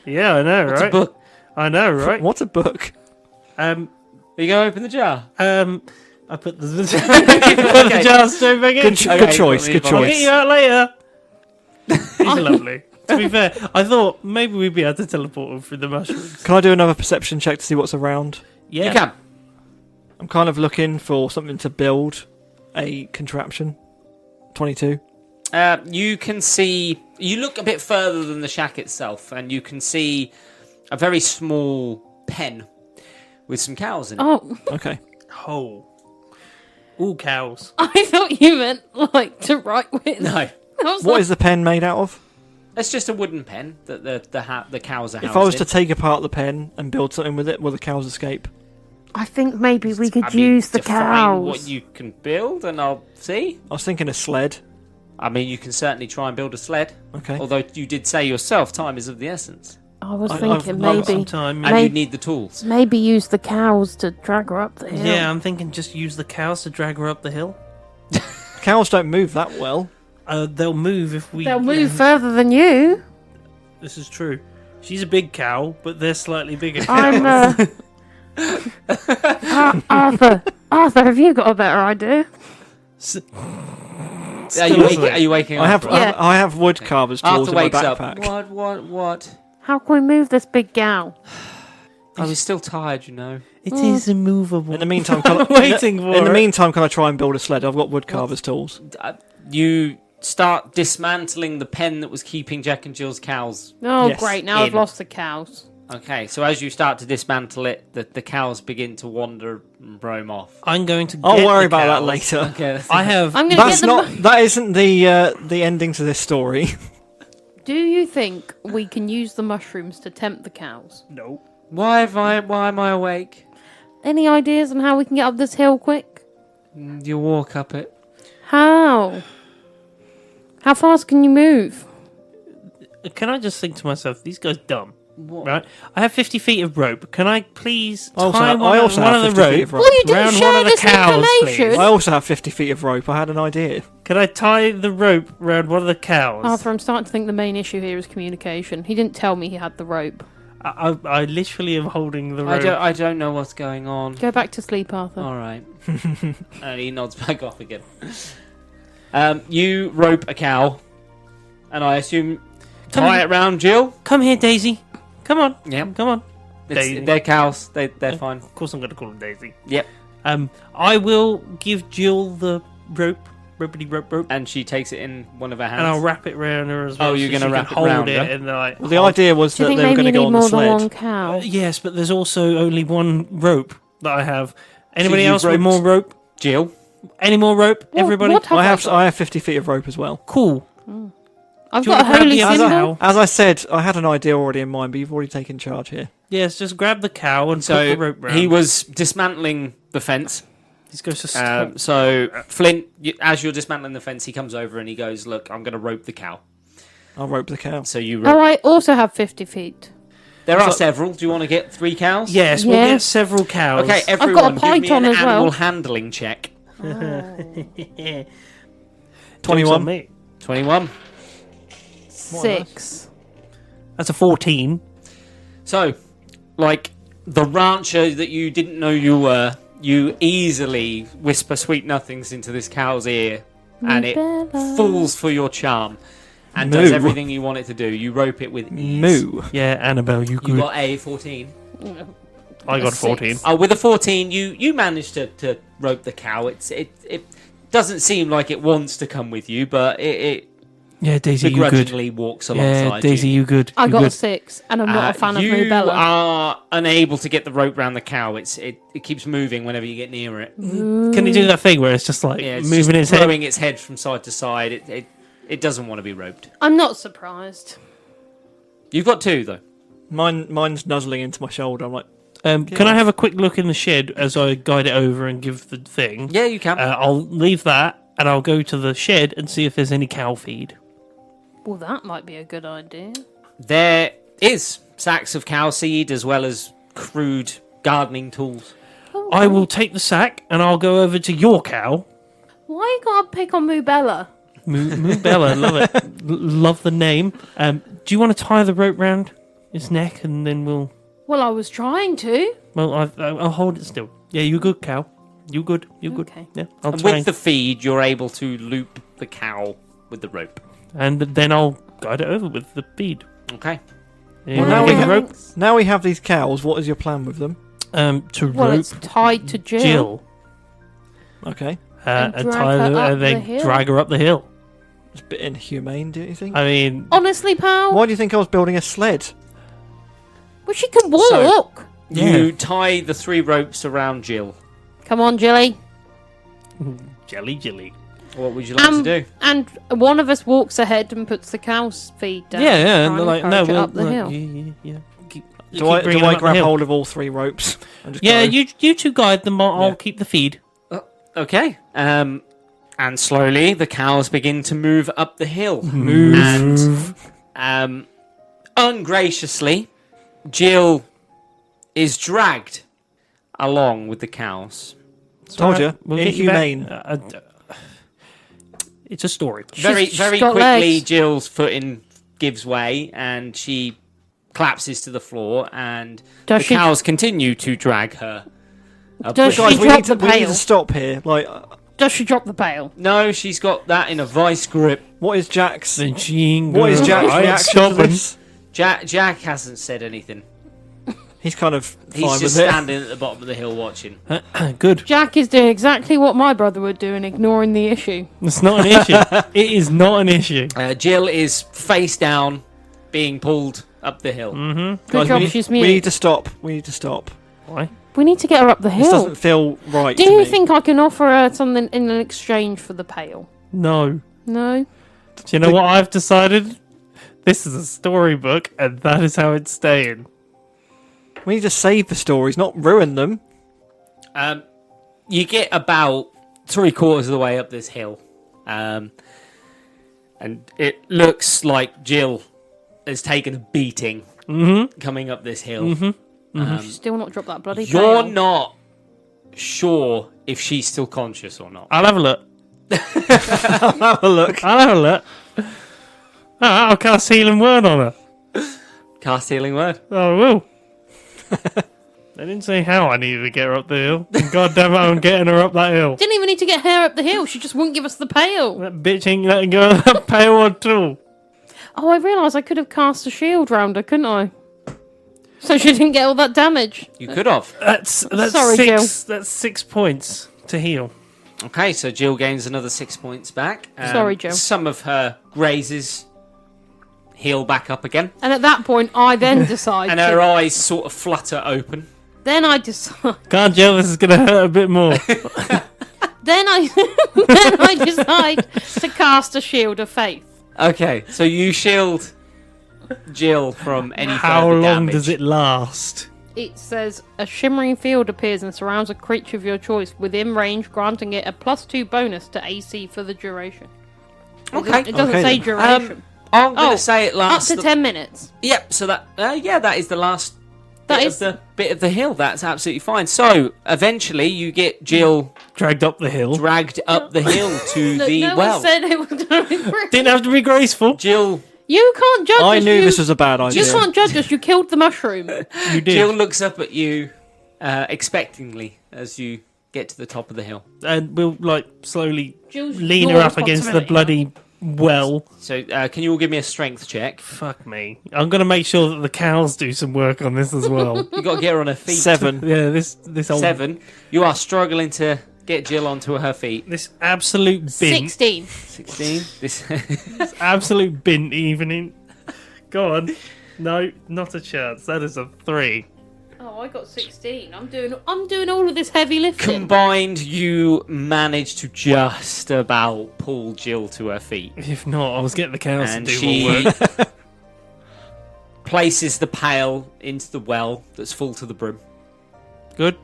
D: Yeah, I know,
A: What's
D: right?
A: a book?
D: I know, right?
B: What's a book?
A: Are you going to open the jar?
D: I put the jar straight back in.
B: Good choice. Good
D: I'll get
B: choice.
D: you out later. These are lovely. To be fair, I thought maybe we'd be able to teleport them through the mushrooms.
B: Can I do another perception check to see what's around?
D: Yeah.
A: You can.
B: I'm kind of looking for something to build a contraption. 22.
A: You can see. You look a bit further than the shack itself, and you can see a very small pen with some cows in it.
C: Oh,
B: Okay.
D: Oh. Ooh, cows.
C: I thought you meant like to write with.
A: No,
C: I was
B: What
C: like,
B: is the pen made out of?
A: it's just a wooden pen that the cows are housed
B: If I was
A: in.
B: to take apart the pen and build something with it, will the cows escape?
E: I think maybe we could
A: I mean,
E: use the
A: define
E: cows.
A: what you can build, and I'll see.
B: I was thinking a sled.
A: I mean, you can certainly try and build a sled.
B: Okay.
A: Although you did say yourself, time is of the essence,
C: I was
B: I've
C: thinking
B: got
D: Some
C: maybe
D: time.
A: and
C: Maybe-
A: you need the tools.
C: maybe use the cows to drag her up the hill.
D: Yeah, I'm thinking just use the cows to drag her up the hill.
B: Cows don't move that well.
D: They'll move if we.
C: They'll move further than you.
D: This is true. She's a big cow, but they're slightly bigger.
C: I'm Arthur. Arthur, have you got a better idea?
A: Are you waking up?
B: I have
A: right?
C: Yeah.
B: I have wood carver's tools
A: Arthur
B: in my
A: wakes up.
B: backpack.
A: What?
C: How can we move this big gal?
A: I was still tired, you know.
D: It is immovable.
B: In the meantime, can I,
D: Waiting for
B: in the
D: it.
B: meantime, can I try and build a sled? I've got wood carver's tools.
A: You start dismantling the pen that was keeping Jack and Jill's cows.
C: Oh,
B: Yes,
C: great. Now I've
A: in.
C: lost the cows.
A: Okay, so as you start to dismantle it, the cows begin to wander and roam off.
D: I'm going to.
B: I'll
D: get
B: worry
D: the
B: about that
D: cows.
B: later.
A: Okay,
D: I have.
C: I'm going to
B: That's
C: get them.
B: not. That isn't the ending to this story.
C: Do you think we can use the mushrooms to tempt the cows?
D: No.
A: why am I awake?
C: Any ideas on how we can get up this hill quick?
A: You walk up it.
C: How? How fast can you move?
D: Can I just think to myself, these guys dumb,
A: What?
D: right? I have 50 feet of rope. Can I please
B: I also
D: tie
B: have-
D: one,
B: I also
D: one
B: have
D: of the
B: 50 feet
D: rope
B: of rope.
C: Well, you didn't
D: round
C: share
D: one of the
C: this
D: cows,
C: information.
D: please?
B: I also have 50 feet of rope. I had an idea.
D: Can I tie the rope round one of the cows?
C: Arthur, I'm starting to think the main issue here is communication. He didn't tell me he had the rope.
D: I literally am holding the
A: I
D: rope.
A: I don't know what's going on.
C: Go back to sleep, Arthur.
A: All right. And he nods back off again. You rope a cow, and I assume tie it round Jill.
D: Come here, Daisy. Come on.
A: Yep.
D: Come on. Daisy.
A: They're cows. They're fine.
D: Of course, I'm going to call him Daisy.
A: Yep.
D: I will give Jill the rope,
A: And she takes it in one of her hands.
D: and I'll wrap it around her as well.
A: Oh, you're
D: so
A: gonna
D: she
A: wrap
D: can
A: it
D: hold
A: round
D: it,
A: her?
D: and then
B: Well, the idea was
C: Do
B: that
C: you
B: they
C: think
B: were
C: maybe
B: going
C: you
B: to
C: need
B: go on the
C: more than one
B: sled.
C: cow?
D: yes, but there's also only one rope that I have. Anybody
A: you've
D: else with
A: roped-
D: more rope?
A: Jill.
D: Any more rope?
C: What-
D: Everybody?
C: what
B: I
C: got?
B: have 50 feet of rope as well.
D: Cool.
C: I've
D: Do you
C: got a
D: wanna grab
C: holy
D: the other
C: symbol.
D: cow?
B: As I said, I had an idea already in mind, but you've already taken charge here.
D: Yes, just grab the cow and put
A: So
D: the rope round.
A: he was dismantling the fence.
D: He's going to stop.
A: So Flint, as you're dismantling the fence, he comes over and he goes, "Look, I'm going to rope the cow."
B: I'll rope the cow.
A: So you.
C: Oh, I also have 50 feet.
A: There are several. Do you want to get 3 cows?
D: Yes, we'll get
C: Yes.
D: several cows.
A: Okay,
C: got a
A: everyone, give me
C: python
A: an
C: as well.
A: animal handling check.
D: Joke's
B: 21.
D: on me.
A: 21.
C: 6.
D: That's a 14.
A: So, like the rancher that you didn't know you were, you easily whisper sweet nothings into this cow's ear, and it
C: Bella.
A: falls for your charm and
B: Moo.
A: does everything you want it to do. You rope it with ease.
B: Moo.
D: Yeah, Annabelle, you
A: You
D: good.
A: got a 14.
D: I got
C: a
D: 14.
C: six.
A: Oh, with a 14, you managed to rope the cow. It doesn't seem like it wants to come with you, but it
D: Yeah, Daisy, you good.
A: begrudgingly walks alongside
D: Yeah, Daisy,
A: you.
D: you good.
C: I
D: You
C: got a
D: good.
C: 6, and I'm not a fan of
A: You
C: Rubella.
A: are unable to get the rope round the cow. It keeps moving whenever you get near it.
D: Can he do that thing where it's just like
A: Yeah, it's
D: moving
A: just
D: his head?
A: throwing its head from side to side. It doesn't want to be roped.
C: I'm not surprised.
A: You've got 2 though.
B: Mine's nuzzling into my shoulder. I'm like,
D: Can I have a quick look in the shed as I guide it over and give the thing?
A: Yeah, you can.
D: I'll leave that and I'll go to the shed and see if there's any cow feed.
C: Well, that might be a good idea.
A: There is sacks of cow seed as well as crude gardening tools.
D: I will take the sack and I'll go over to your cow.
C: Why you gotta pick on Rubella?
D: Moo Bella, love it. Love the name. Do you want to tie the rope round its neck and then we'll...
C: Well, I was trying to.
D: Well, I'll hold it still. Yeah, you good, cow. You good. You good.
C: Okay.
D: Yeah, I'll
A: And
D: try.
A: with the feed, you're able to loop the cow with the rope.
D: And then I'll guide it over with the feed.
A: Okay.
D: Yeah,
B: Well,
D: you
B: now
D: wanna
B: we
D: give the
B: have-
D: rope
B: now we have these cows. What is your plan with them?
D: to
C: Well,
D: rope
C: it's tied to Jill.
D: Jill
B: Okay,
C: And
D: and
C: drag
D: tie
C: her
D: her
C: up
D: and then
C: the hill.
D: drag her up the hill.
B: it's a bit inhumane, do you think?
D: I mean,
C: Honestly, pal.
B: Why do you think I was building a sled?
C: Well, she can walk.
A: You tie the 3 ropes around Jill.
C: Come on, Jilly.
D: jelly.
A: What would you like to do?
C: And one of us walks ahead and puts the cow's feet down.
D: Yeah,
C: Try
D: and
C: and
D: like
C: encourage
D: no,
C: it
D: we'll
C: up the hill.
D: Yeah. Keep
B: Do I
D: bringing them up the
B: grab
D: hill.
B: hold of all 3 ropes? And just
D: Yeah,
B: go?
D: you two guide them. I'll
B: Yeah.
D: keep the feed.
A: Okay. And slowly the cows begin to move up the hill.
D: Move.
A: And ungraciously, Jill is dragged along with the cows.
B: Told you,
D: We'll get you back.
B: inhumane.
D: It's a story.
A: Very
C: She's
A: quickly,
C: got legs.
A: Jill's footing gives way and she collapses to the floor, and
C: Does
A: the
C: she-
A: cows continue to drag her. up
C: Does
A: with
C: she
A: them.
B: Guys, we
C: drop
B: need, to,
C: the
B: we need
C: pail?
B: to stop here. Like,
C: Does she drop the pail?
A: No, she's got that in a vice grip.
B: what is Jack's?
D: The Djiin
B: What is
D: goes
B: Jack's
D: right
B: reaction to
D: shopping.
B: this?
A: Jack hasn't said anything.
B: He's kind of
A: He's
B: fine
A: just
B: with it.
A: standing at the bottom of the hill watching.
D: Good.
C: Jack is doing exactly what my brother would do and ignoring the issue.
D: It's not an issue. It is not an issue.
A: Jill is face down, being pulled up the hill.
C: Good
B: Guys,
C: job,
B: we need,
C: she's
B: we
C: mute.
B: need to stop. We need to stop.
D: Why?
C: We need to get her up the
B: This
C: hill.
B: doesn't feel right
C: Do
B: to
C: you
B: me.
C: think I can offer her something in exchange for the pail?
D: No.
C: No?
D: Do you know what I've decided? This is a storybook, and that is how it's staying.
B: We need to save the stories, not ruin them.
A: You get about 3/4 of the way up this hill, and it looks like Jill has taken a beating coming up this hill.
C: Still not drop that bloody
A: You're
C: pail.
A: not sure if she's still conscious or not.
D: I'll have a look.
B: Have a look.
D: I'll have a look. I'll cast healing word on her.
A: Cast healing word.
D: I will. They didn't say how I needed to get her up the hill. God damn it, I'm getting her up that hill.
C: Didn't even need to get her up the hill. She just wouldn't give us the pail.
D: That bitch ain't letting go of that pail at all.
C: Oh, I realised I could have cast a shield round her, couldn't I? So she didn't get all that damage.
A: You could have.
D: That's
C: Sorry,
D: six. That's 6 points to heal.
A: Okay, so Jill gains another 6 points back.
C: Sorry, Jill.
A: Some of her grazes heal back up again.
C: And at that point, I then decide.
A: And her eyes sort of flutter open.
C: Then I decide.
D: God, Jill, this is going to hurt a bit more.
C: Then I decide to cast a shield of faith.
A: Okay, so you shield Jill from any
D: How
A: further
D: long
A: damage.
D: does it last?
C: It says a shimmering field appears and surrounds a creature of your choice within range, granting it a +2 bonus to AC for the duration.
A: Okay.
C: It doesn't
B: Okay
C: say
B: then.
C: duration.
A: I'm going to say it
C: Up
A: lasts...
C: to 10 minutes.
A: Yep, so that that is the last
C: That
A: bit,
C: is-
A: of the bit of the hill. That's absolutely fine. So, eventually, you get Jill
D: Dragged up the hill.
A: dragged up the hill to
C: Look,
A: the
C: no
A: well.
C: one said it was going to be free.
D: Didn't have to be graceful.
A: Jill
C: You can't judge us.
B: I knew this was a bad idea.
C: You can't judge us. You killed the mushroom.
D: You did.
A: Jill looks up at you expectingly as you get to the top of the hill.
D: And we'll, like, slowly
C: Jill's
D: lean
C: your
D: her up against the
C: responsibility
D: bloody well.
A: So, can you all give me a strength check?
D: Fuck me. I'm going to make sure that the cows do some work on this as well.
A: You got to get her on her feet.
B: 7.
D: Yeah, this old...
A: 7. You are struggling to get Jill onto her feet.
D: This absolute
C: now.
D: bint.
C: 16.
A: 16. This
D: This absolute bint evening. Go on. No, not a chance. That is a 3.
C: Oh, I got 16. I'm doing all of this heavy lifting.
A: combined, you manage to just about pull Jill to her feet.
D: If not, I was getting the cows
A: And
D: to do
A: she
D: more work.
A: places the pail into the well that's full to the brim.
D: Good.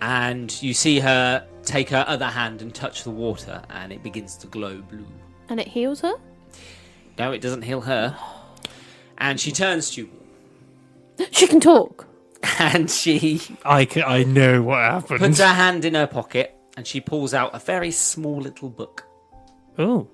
A: And you see her take her other hand and touch the water, and it begins to glow blue.
C: And it heals her?
A: No, it doesn't heal her. And she turns to you,
C: She can talk.
A: and she
D: I know what happened.
A: puts her hand in her pocket, and she pulls out a very small little book.
D: Oh.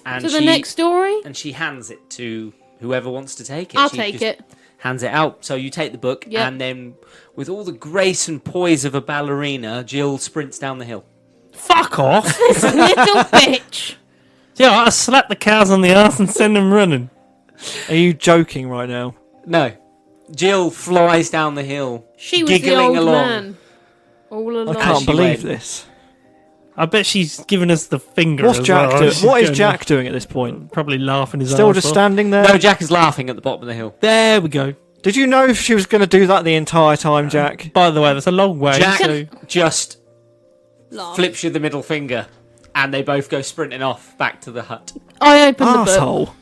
A: And
C: To the next story?
A: And she hands it to whoever wants to take it.
C: I'll
A: She
C: take
A: just
C: it.
A: Hands it out. So you take the book,
C: Yep.
A: and then with all the grace and poise of a ballerina, Jill sprints down the hill.
D: Fuck off.
C: This little bitch.
D: Yeah, I slap the cows on the arse and send them running.
B: Are you joking right now?
A: No. Jill flies down the hill.
C: She was the
A: Giggling
C: old
A: along.
C: man. All along.
B: I can't
A: she
B: believe
A: went.
B: this.
D: I bet she's giving us the finger.
B: What's
D: as
B: Jack
D: well.
B: doing?
D: She's
B: What is
D: going-
B: Jack doing at this point?
D: Probably laughing his
B: Still
D: arse
B: just
D: off.
B: standing there?
A: No, Jack is laughing at the bottom of the hill.
D: There we go.
B: Did you know if she was going to do that the entire time, Jack?
D: By the way, that's a long way.
A: Jack
D: So
A: just
C: Laugh.
A: flips you the middle finger, and they both go sprinting off back to the hut.
C: I opened the book.
B: Asshole.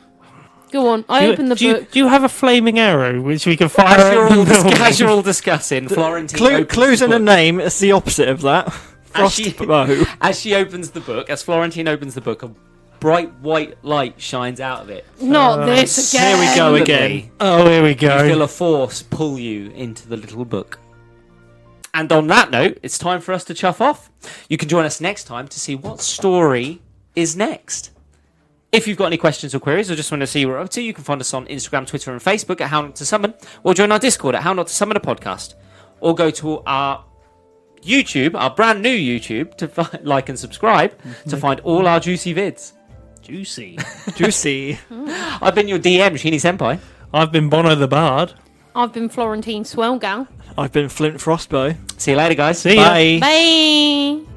C: Go on. I opened the book.
D: Do you have a flaming arrow which we can fire
A: As you're,
D: at
A: all
D: the building?
A: as you're all discussing, Florentine opens
B: Clues
A: the
B: in a
A: book.
B: name, it's the opposite of that.
A: As she-
B: Frostbow.
A: As she opens the book, as Florentine opens the book, a bright white light shines out of it.
C: Not this again.
B: Here we go again.
A: Suddenly,
D: Oh, here we
A: You feel
D: go.
A: a force pull you into the little book. And on that note, it's time for us to chuff off. You can join us next time to see what story is next. If you've got any questions or queries, or just want to see what we're up to, you can find us on Instagram, Twitter, and Facebook at How Not to Summon, or join our Discord at How Not to Summon a Podcast, or go to our YouTube, our brand new YouTube, to like and subscribe to find all our juicy vids.
D: Juicy.
B: Juicy.
A: I've been your DM, Sheeny Senpai.
D: I've been Bono the Bard.
C: I've been Florentine Swellgal.
B: I've been Flint Frostbow.
A: See you later, guys.
D: See ya.
B: Bye.
C: Bye.